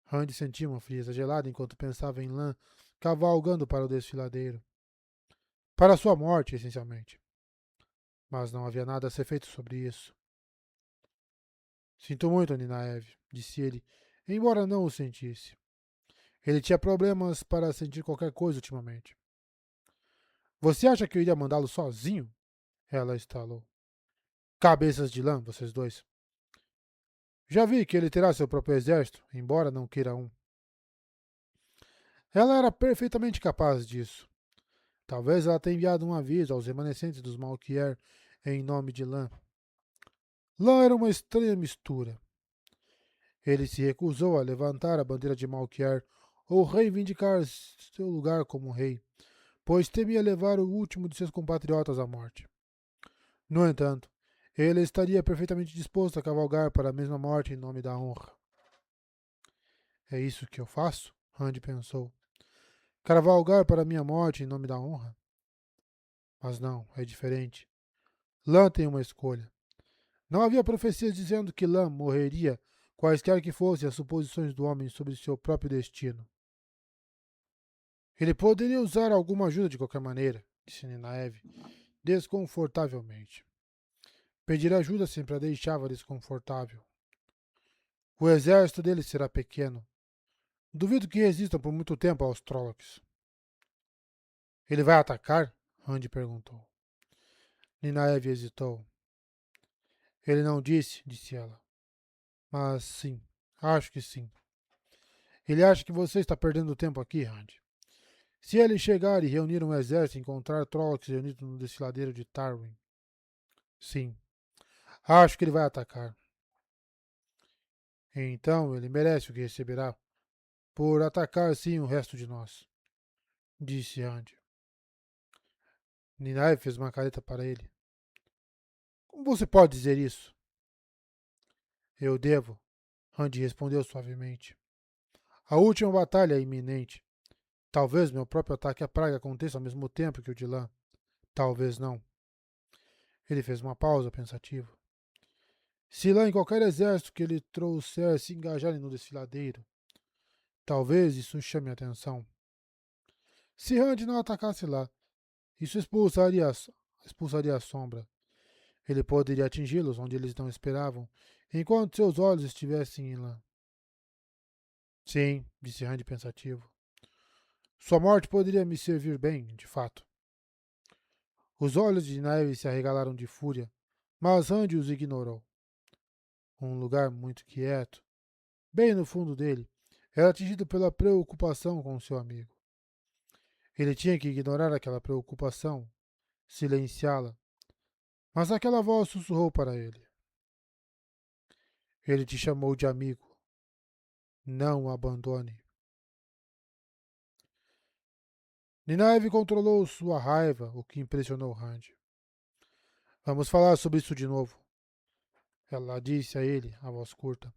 Randy sentia uma frieza gelada enquanto pensava em Lan cavalgando para o desfiladeiro. Para sua morte, essencialmente. Mas não havia nada a ser feito sobre isso. Sinto muito, Ninaeve, disse ele, embora não o sentisse. Ele tinha problemas para sentir qualquer coisa ultimamente. Você acha que eu iria mandá-lo sozinho? Ela estalou. Cabeças de lã, vocês dois. Já vi que ele terá seu próprio exército, embora não queira um. Ela era perfeitamente capaz disso. Talvez ela tenha enviado um aviso aos remanescentes dos Malkier em nome de Lan. Lan era uma estranha mistura. Ele se recusou a levantar a bandeira de Malkier ou reivindicar seu lugar como rei, pois temia levar o último de seus compatriotas à morte. No entanto, ele estaria perfeitamente disposto a cavalgar para a mesma morte em nome da honra. É isso que eu faço? Randy pensou. Cavalgar para a minha morte em nome da honra? Mas não, é diferente. Lan tem uma escolha. Não havia profecias dizendo que Lan morreria, quaisquer que fossem as suposições do homem sobre seu próprio destino. Ele poderia usar alguma ajuda de qualquer maneira, disse Ninaeve, desconfortavelmente. Pedir ajuda sempre a deixava desconfortável. O exército dele será pequeno. Duvido que resistam por muito tempo aos Trollocs. Ele vai atacar? Randy perguntou. Ninaeve hesitou. Ele não disse, disse ela. Mas sim, acho que sim. Ele acha que você está perdendo tempo aqui, Randy. Se ele chegar e reunir um exército e encontrar Trollocs reunidos no desfiladeiro de Tarwin. Sim, acho que ele vai atacar. Então ele merece o que receberá, por atacar sim o resto de nós, disse Randy. Ninaeve fez uma careta para ele. Como você pode dizer isso? Eu devo, Randy respondeu suavemente. A última batalha é iminente. Talvez meu próprio ataque à praga aconteça ao mesmo tempo que o de Lan. Talvez não. Ele fez uma pausa pensativo. Se lá em qualquer exército que ele trouxer se engajarem no desfiladeiro, talvez isso chame a atenção. Se Randy não atacasse lá, isso expulsaria a sombra. Ele poderia atingi-los onde eles não esperavam, enquanto seus olhos estivessem em Lan. Sim, disse Randy pensativo. Sua morte poderia me servir bem, de fato. Os olhos de Naive se arregalaram de fúria, mas Randy os ignorou. um lugar muito quieto. Bem no fundo dele, era atingido pela preocupação com seu amigo. Ele tinha que ignorar aquela preocupação, silenciá-la, mas aquela voz sussurrou para ele. Ele te chamou de amigo. Não o abandone. Ninaive controlou sua raiva, o que impressionou Rand. Vamos falar sobre isso de novo, ela disse a ele, a voz curta.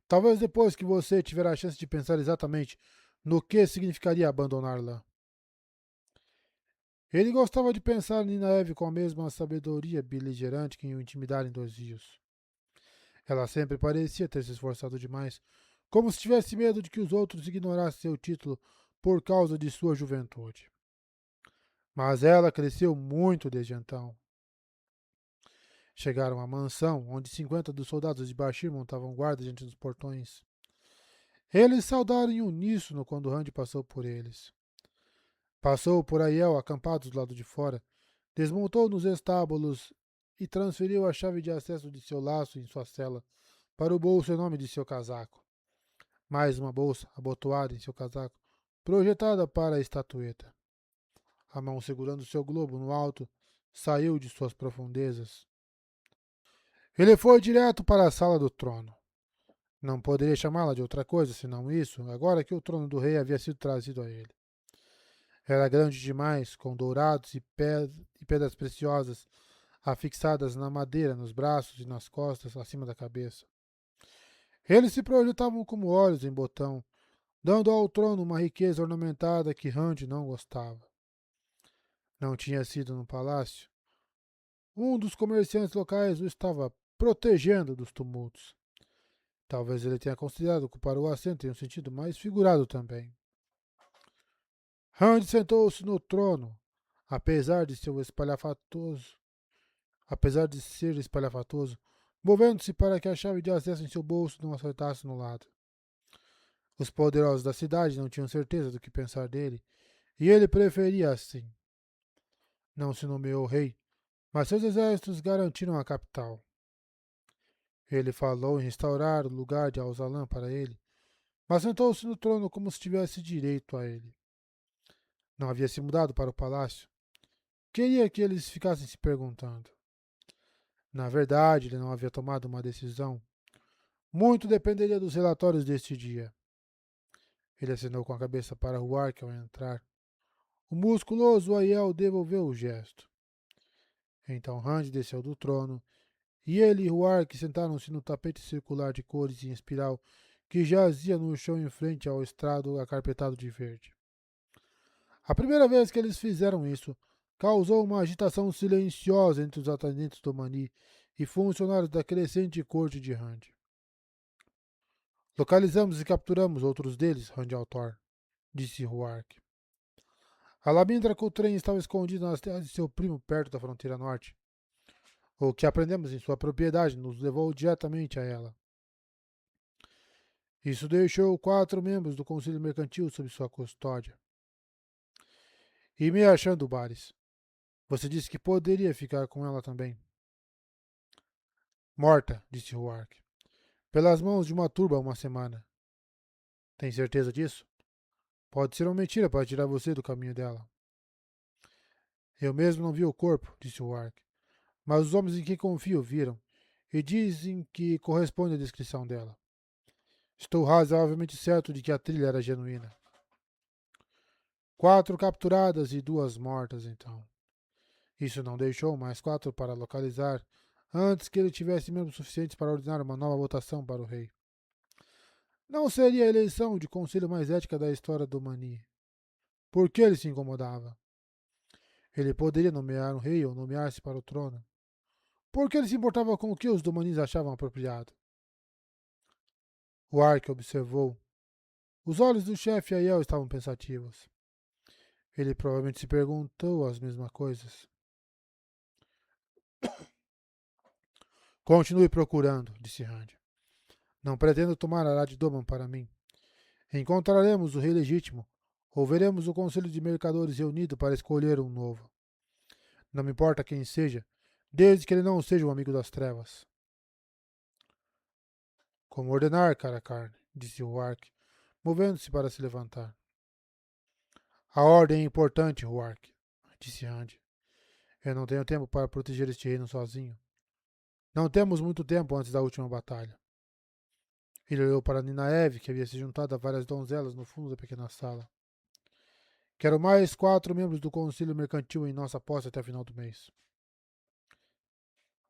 Talvez depois que você tiver a chance de pensar exatamente no que significaria abandoná-la. Ele gostava de pensar em Ninaeve com a mesma sabedoria beligerante que o intimidara em 2 rios. Ela sempre parecia ter se esforçado demais, como se tivesse medo de que os outros ignorassem seu título por causa de sua juventude. Mas ela cresceu muito desde então. Chegaram à mansão, onde 50 dos soldados de Bashir montavam guarda diante dos portões. Eles saudaram em uníssono quando Rand passou por eles. Passou por Aiel acampados do lado de fora, desmontou nos estábulos e transferiu a chave de acesso de seu laço em sua cela para o bolso em nome de seu casaco. Mais uma bolsa abotoada em seu casaco, projetada para a estatueta. A mão segurando seu globo no alto, saiu de suas profundezas. Ele foi direto para a sala do trono. Não poderia chamá-la de outra coisa senão isso, agora que o trono do rei havia sido trazido a ele. Era grande demais, com dourados e pedras preciosas afixadas na madeira, nos braços e nas costas, acima da cabeça. Eles se projetavam como olhos em botão, dando ao trono uma riqueza ornamentada que Rand não gostava. Não tinha sido no palácio. Um dos comerciantes locais o estava protegendo dos tumultos. Talvez ele tenha considerado ocupar o assento em um sentido mais figurado também. Rand sentou-se no trono, apesar de ser espalhafatoso, movendo-se para que a chave de acesso em seu bolso não acertasse no lado. Os poderosos da cidade não tinham certeza do que pensar dele, e ele preferia assim. Não se nomeou rei, mas seus exércitos garantiram a capital. Ele falou em restaurar o lugar de Alzalã para ele, mas sentou-se no trono como se tivesse direito a ele. Não havia se mudado para o palácio. Queria que eles ficassem se perguntando. Na verdade, ele não havia tomado uma decisão. Muito dependeria dos relatórios deste dia. Ele acenou com a cabeça para Huarque ao entrar. O musculoso Aiel devolveu o gesto. Então Rand desceu do trono, e ele e Huarque sentaram-se no tapete circular de cores em espiral que jazia no chão em frente ao estrado acarpetado de verde. A primeira vez que eles fizeram isso, causou uma agitação silenciosa entre os atendentes do Mani e funcionários da crescente corte de Rand. Localizamos e capturamos outros deles, Rand Altor, disse Huarque. A Lamindra Coltrane estava escondida nas terras de seu primo perto da fronteira norte. O que aprendemos em sua propriedade nos levou diretamente a ela. Isso deixou 4 membros do Conselho Mercantil sob sua custódia. E me achando Bares. Você disse que poderia ficar com ela também. Morta, disse Huarque. Pelas mãos de uma turba há uma semana. Tem certeza disso? Pode ser uma mentira para tirar você do caminho dela. Eu mesmo não vi o corpo, disse Huarque. Mas os homens em quem confio viram, e dizem que corresponde à descrição dela. Estou razoavelmente certo de que a trilha era genuína. 4 capturadas e 2 mortas, então. Isso não deixou mais 4 para localizar, antes que ele tivesse membros suficientes para ordenar uma nova votação para o rei. Não seria a eleição de conselho mais ética da história do Mani. Por que ele se incomodava? Ele poderia nomear um rei ou nomear-se para o trono. Por que ele se importava com o que os Domanis achavam apropriado? O Arque observou. Os olhos do chefe Aiel estavam pensativos. Ele provavelmente se perguntou as mesmas coisas. Continue procurando, disse Rand. Não pretendo tomar Arad Doman para mim. Encontraremos o rei legítimo, ou veremos o conselho de mercadores reunido para escolher um novo. Não me importa quem seja, desde que ele não seja um amigo das trevas. Como ordenar, cara carne, disse Huark, movendo-se para se levantar. A ordem é importante, Huark, disse Rand. Eu não tenho tempo para proteger este reino sozinho. Não temos muito tempo antes da última batalha. Ele olhou para Ninaev, que havia se juntado a várias donzelas no fundo da pequena sala. Quero mais 4 membros do Conselho Mercantil em nossa posse até o final do mês.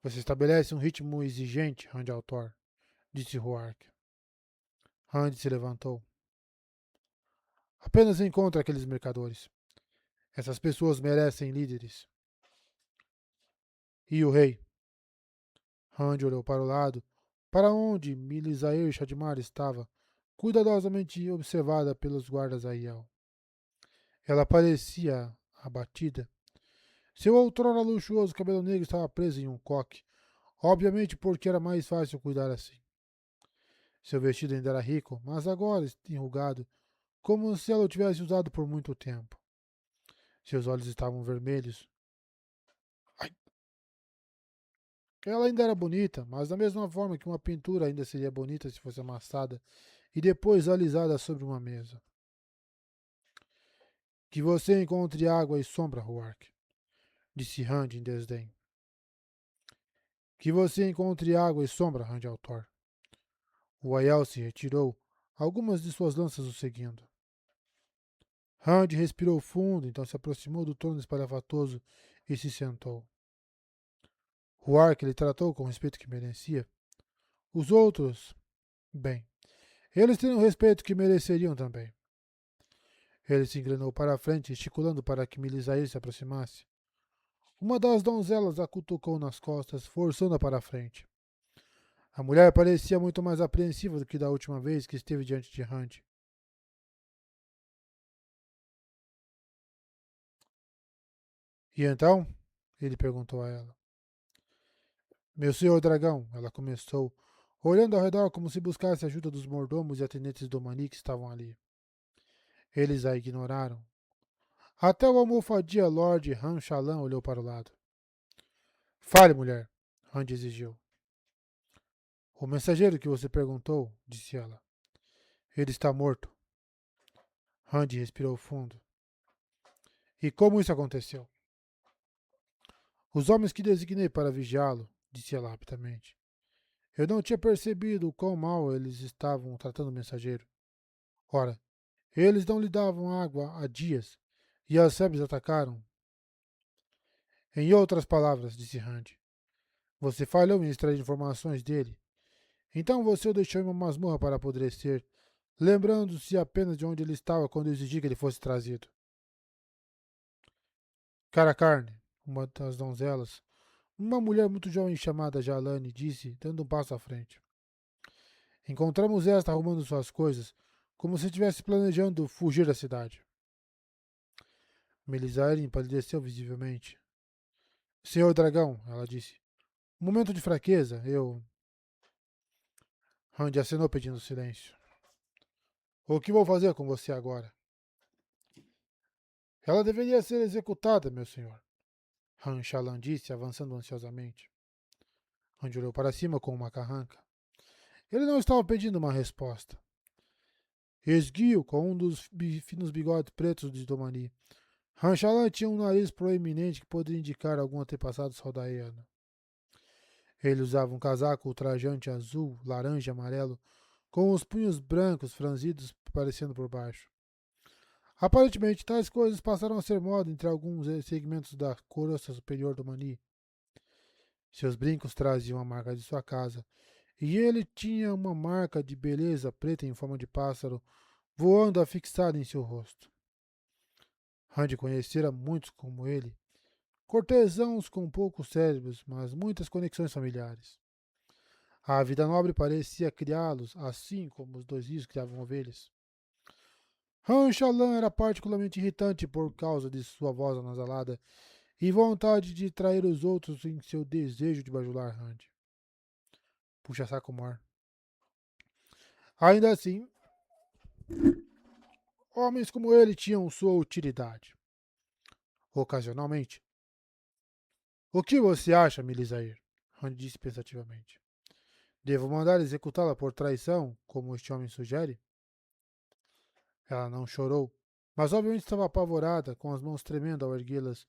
Você estabelece um ritmo exigente, Rand Altor, disse Huark. Rand se levantou. Apenas encontre aqueles mercadores. Essas pessoas merecem líderes. E o rei? Rand olhou para o lado, para onde Milisair Shadmar estava, cuidadosamente observada pelos guardas Aiel. Ela parecia abatida. Seu outrora luxuoso cabelo negro estava preso em um coque, obviamente porque era mais fácil cuidar assim. Seu vestido ainda era rico, mas agora enrugado, como se ela o tivesse usado por muito tempo. Seus olhos estavam vermelhos. Ai. Ela ainda era bonita, mas da mesma forma que uma pintura ainda seria bonita se fosse amassada e depois alisada sobre uma mesa. Que você encontre água e sombra, Huark, disse Rand em desdém. Que você encontre água e sombra, Rand Altor. O Aiel se retirou, algumas de suas lanças o seguindo. Rand respirou fundo, então se aproximou do trono espalhafatoso e se sentou. Huark lhe tratou com o respeito que merecia. Os outros, bem, eles teriam o respeito que mereceriam também. Ele se inclinou para a frente, gesticulando para que Milisair se aproximasse. Uma das donzelas a cutucou nas costas, forçando-a para a frente. A mulher parecia muito mais apreensiva do que da última vez que esteve diante de Rand. E então? Ele perguntou a ela. Meu senhor dragão, ela começou, olhando ao redor como se buscasse a ajuda dos mordomos e atendentes do Mani que estavam ali. Eles a ignoraram. Até o almofadia Lord Ranchalan olhou para o lado. Fale, mulher, Rand exigiu. O mensageiro que você perguntou, disse ela. Ele está morto. Rand respirou fundo. E como isso aconteceu? Os homens que designei para vigiá-lo, disse ela rapidamente. Eu não tinha percebido o quão mal eles estavam tratando o mensageiro. Ora, eles não lhe davam água há dias, e as febres atacaram. Em outras palavras, disse Rand, você falhou em extrair informações dele. Então você o deixou em uma masmorra para apodrecer, lembrando-se apenas de onde ele estava quando eu exigi que ele fosse trazido. Cara carne, uma das donzelas, uma mulher muito jovem chamada Jalane, disse, dando um passo à frente. Encontramos esta arrumando suas coisas, como se estivesse planejando fugir da cidade. Melisaire empalideceu visivelmente. Senhor dragão, ela disse. Um momento de fraqueza, eu... Rand acenou pedindo silêncio. O que vou fazer com você agora? Ela deveria ser executada, meu senhor. Han Shalan disse, avançando ansiosamente. Rand olhou para cima com uma carranca. Ele não estava pedindo uma resposta. Esguio com um dos finos bigodes pretos de Domani. Han Shalan tinha um nariz proeminente que poderia indicar algum antepassado saudaiano. Ele usava um casaco ultrajante azul, laranja e amarelo, com os punhos brancos franzidos aparecendo por baixo. Aparentemente, tais coisas passaram a ser moda entre alguns segmentos da coroa superior do Mani. Seus brincos traziam a marca de sua casa, e ele tinha uma marca de beleza preta em forma de pássaro voando afixada em seu rosto. Rand conhecera muitos como ele, cortesãos com poucos cérebros, mas muitas conexões familiares. A vida nobre parecia criá-los, assim como os dois rios criavam ovelhas. Han Shalan era particularmente irritante por causa de sua voz anasalada e vontade de trair os outros em seu desejo de bajular Rand. Puxa-saco mor. Ainda assim, homens como ele tinham sua utilidade. Ocasionalmente. O que você acha, Milisair? Rand disse pensativamente. Devo mandar executá-la por traição, como este homem sugere? Ela não chorou, mas obviamente estava apavorada, com as mãos tremendo ao erguê-las,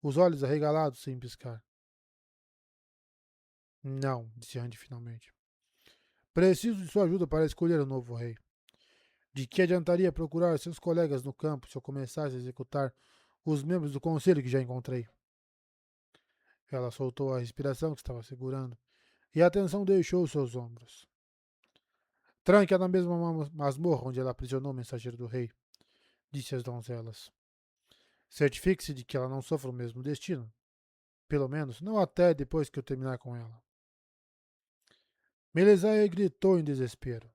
os olhos arregalados sem piscar. Não, disse Randy finalmente. Preciso de sua ajuda para escolher o novo rei. De que adiantaria procurar seus colegas no campo se eu começasse a executar os membros do conselho que já encontrei? Ela soltou a respiração que estava segurando, e a tensão deixou seus ombros. Tranque-a na mesma masmorra onde ela aprisionou o mensageiro do rei, disse às donzelas. Certifique-se de que ela não sofra o mesmo destino. Pelo menos, não até depois que eu terminar com ela. Melisae gritou em desespero.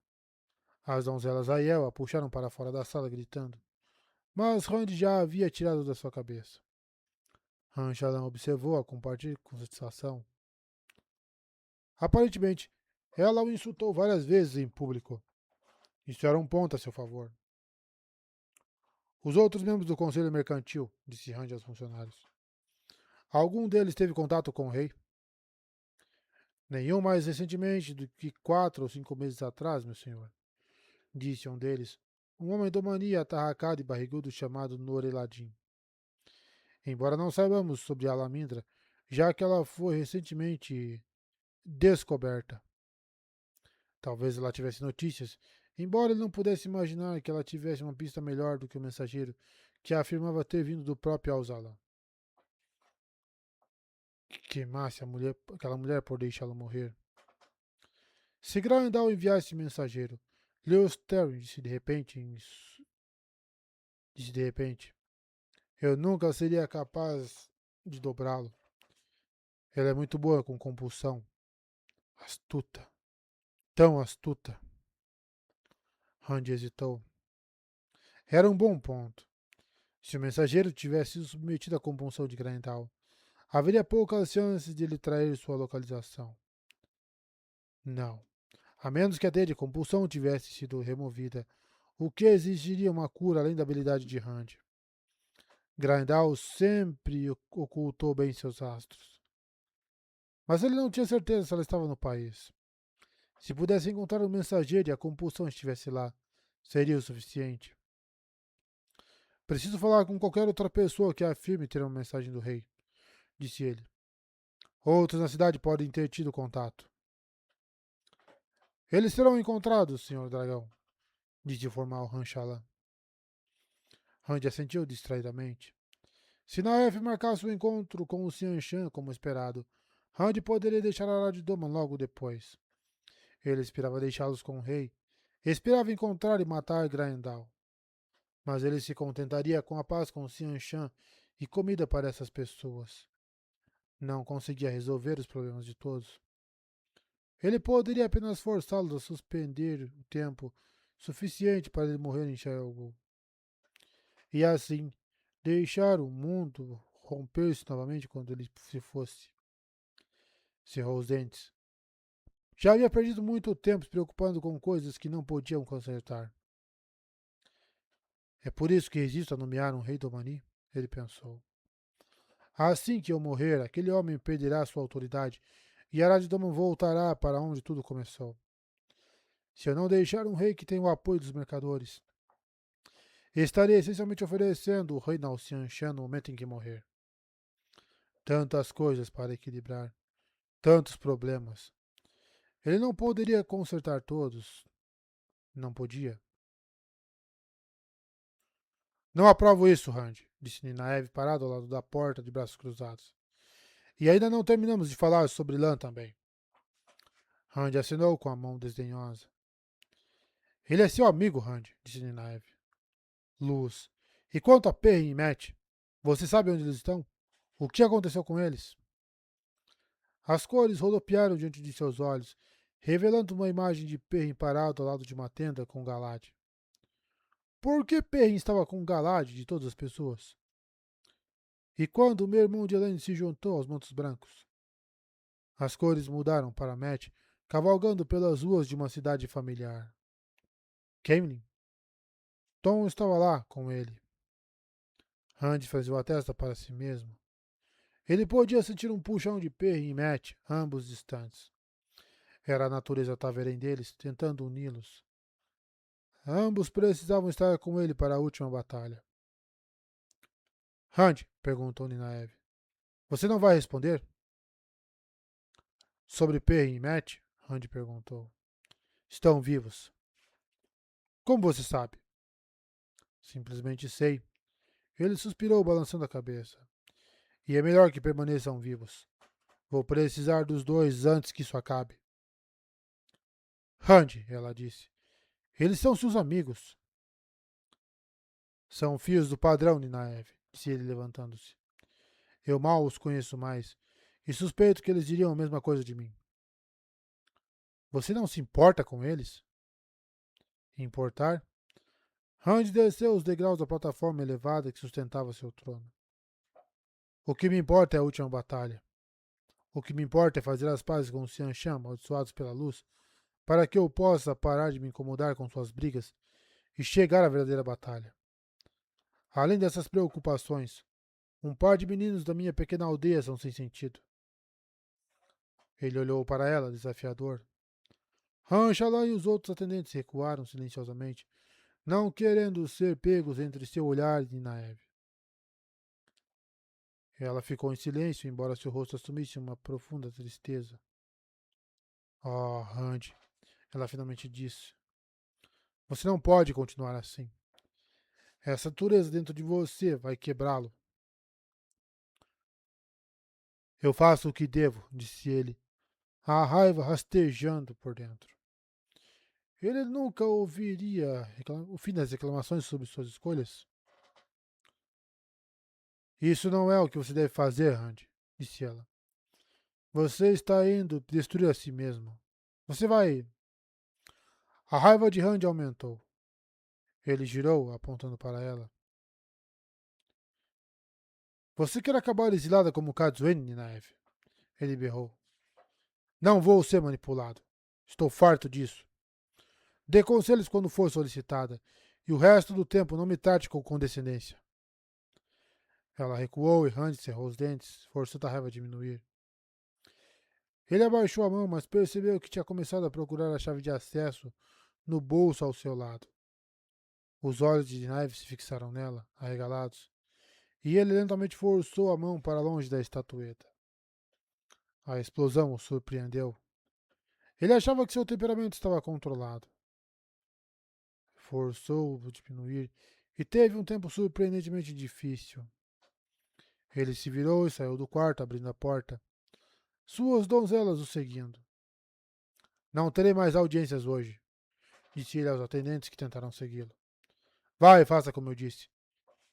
As donzelas Aiel a puxaram para fora da sala, gritando. Mas Rand já a havia tirado da sua cabeça. Ranchalan observou-a com satisfação. Aparentemente, ela o insultou várias vezes em público. Isso era um ponto a seu favor. Os outros membros do Conselho Mercantil, disse Rand aos funcionários. Algum deles teve contato com o rei? Nenhum mais recentemente do que 4 ou 5 meses atrás, meu senhor, disse um deles, um homem do mania atarracado e barrigudo chamado Noreladin. Embora não saibamos sobre Alamindra, já que ela foi recentemente descoberta. Talvez ela tivesse notícias, embora ele não pudesse imaginar que ela tivesse uma pista melhor do que o mensageiro, que afirmava ter vindo do próprio Alzala. Que queimasse aquela mulher por deixá-la morrer. Se Grandal enviasse mensageiro, Lewis Terry disse de repente, eu nunca seria capaz de dobrá-lo. Ela é muito boa com compulsão. Astuta. Tão astuta. Randy hesitou. Era um bom ponto. Se o mensageiro tivesse sido submetido à compulsão de Grandal, haveria poucas chances de ele trair sua localização. Não. A menos que a teia de compulsão tivesse sido removida, o que exigiria uma cura além da habilidade de Rand. Grindal sempre ocultou bem seus astros. Mas ele não tinha certeza se ela estava no país. Se pudesse encontrar um mensageiro e a compulsão estivesse lá, seria o suficiente. Preciso falar com qualquer outra pessoa que afirme ter uma mensagem do rei, disse ele. Outros na cidade podem ter tido contato. Eles serão encontrados, senhor dragão, disse o formal Ranchalan. Rand assentiu distraidamente. Se Naef marcasse o encontro com o Xian Shan como esperado, Rand poderia deixar a de Doman logo depois. Ele esperava deixá-los com o rei. Esperava encontrar e matar Graendal. Mas ele se contentaria com a paz com Xian Shan e comida para essas pessoas. Não conseguia resolver os problemas de todos. Ele poderia apenas forçá-los a suspender o tempo suficiente para ele morrer em Sheol. E assim, deixar o mundo romper-se novamente quando ele se fosse. Cerrou os dentes. Já havia perdido muito tempo se preocupando com coisas que não podiam consertar. É por isso que resisto a nomear um rei do Mani, ele pensou. Assim que eu morrer, aquele homem perderá sua autoridade e Arad-Doman voltará para onde tudo começou. Se eu não deixar um rei que tenha o apoio dos mercadores, estarei essencialmente oferecendo o reino ao Xianshan no momento em que morrer. Tantas coisas para equilibrar, tantos problemas. Ele não poderia consertar todos. Não podia. Não aprovo isso, Rand, disse Ninaev parado ao lado da porta de braços cruzados. E ainda não terminamos de falar sobre Lan também. Rand assinou com a mão desdenhosa. Ele é seu amigo, Rand, disse Ninaev. Luz. E quanto a Perry e Matt? Você sabe onde eles estão? O que aconteceu com eles? As cores rodopiaram diante de seus olhos, revelando uma imagem de Perry parado ao lado de uma tenda com Galad. Por que Perrin estava com Galad de todas as pessoas? E quando o meu irmão de Elaine se juntou aos Mantos Brancos? As cores mudaram para Matt, cavalgando pelas ruas de uma cidade familiar. Camlin? Tom estava lá com ele. Rand franziu a testa para si mesmo. Ele podia sentir um puxão de Perrin e Matt, ambos distantes. Era a natureza taverém deles, tentando uni-los. Ambos precisavam estar com ele para a última batalha. Rand, perguntou Ninaev, você não vai responder? Sobre Perry e Matt? Rand perguntou. Estão vivos. Como você sabe? Simplesmente sei. Ele suspirou, balançando a cabeça. E é melhor que permaneçam vivos. Vou precisar dos dois antes que isso acabe. Rand, ela disse. Eles são seus amigos. São filhos do padrão, Ninaev, disse ele levantando-se. Eu mal os conheço mais, e suspeito que eles diriam a mesma coisa de mim. Você não se importa com eles? Importar? Rand desceu os degraus da plataforma elevada que sustentava seu trono. O que me importa é a última batalha. O que me importa é fazer as pazes com os Xianshan, amaldiçoados pela luz, para que eu possa parar de me incomodar com suas brigas e chegar à verdadeira batalha. Além dessas preocupações, um par de meninos da minha pequena aldeia são sem sentido. Ele olhou para ela, desafiador. Ranchalã e os outros atendentes recuaram silenciosamente, não querendo ser pegos entre seu olhar e Naev. Ela ficou em silêncio, embora seu rosto assumisse uma profunda tristeza. Oh, Rand, ela finalmente disse. Você não pode continuar assim. Essa dureza dentro de você vai quebrá-lo. Eu faço o que devo, disse ele, a raiva rastejando por dentro. Ele nunca ouviria o fim das reclamações sobre suas escolhas. Isso não é o que você deve fazer, Rand, disse ela. Você está indo destruir a si mesmo. Você vai. A raiva de Rand aumentou. Ele girou, apontando para ela. Você quer acabar exilada como Katsuen, Ninaev? Ele berrou. Não vou ser manipulado. Estou farto disso. Dê conselhos quando for solicitada, e o resto do tempo não me trate com condescendência. Ela recuou e Rand cerrou os dentes, forçando a raiva a diminuir. Ele abaixou a mão, mas percebeu que tinha começado a procurar a chave de acesso no bolso ao seu lado. Os olhos de Naive se fixaram nela, arregalados, e ele lentamente forçou a mão para longe da estatueta. A explosão o surpreendeu. Ele achava que seu temperamento estava controlado. Forçou-o a diminuir e teve um tempo surpreendentemente difícil. Ele se virou e saiu do quarto, abrindo a porta, suas donzelas o seguindo. Não terei mais audiências hoje, disse ele aos atendentes que tentaram segui-lo. Vá e faça como eu disse.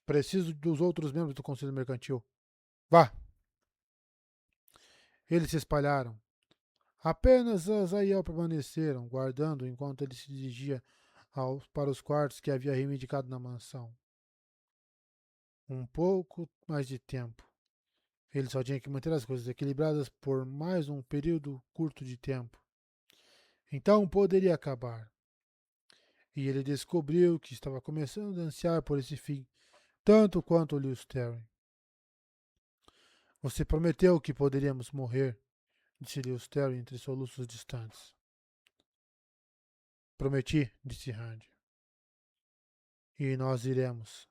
Preciso dos outros membros do Conselho Mercantil. Vá! Eles se espalharam. Apenas Azael permaneceram, guardando enquanto ele se dirigia para os quartos que havia reivindicado na mansão. Um pouco mais de tempo. Ele só tinha que manter as coisas equilibradas por mais um período curto de tempo. Então poderia acabar. E ele descobriu que estava começando a ansiar por esse fim, tanto quanto Lewis Terry. Você prometeu que poderíamos morrer, disse Lewis Terry entre soluços distantes. Prometi, disse Rand. E nós iremos.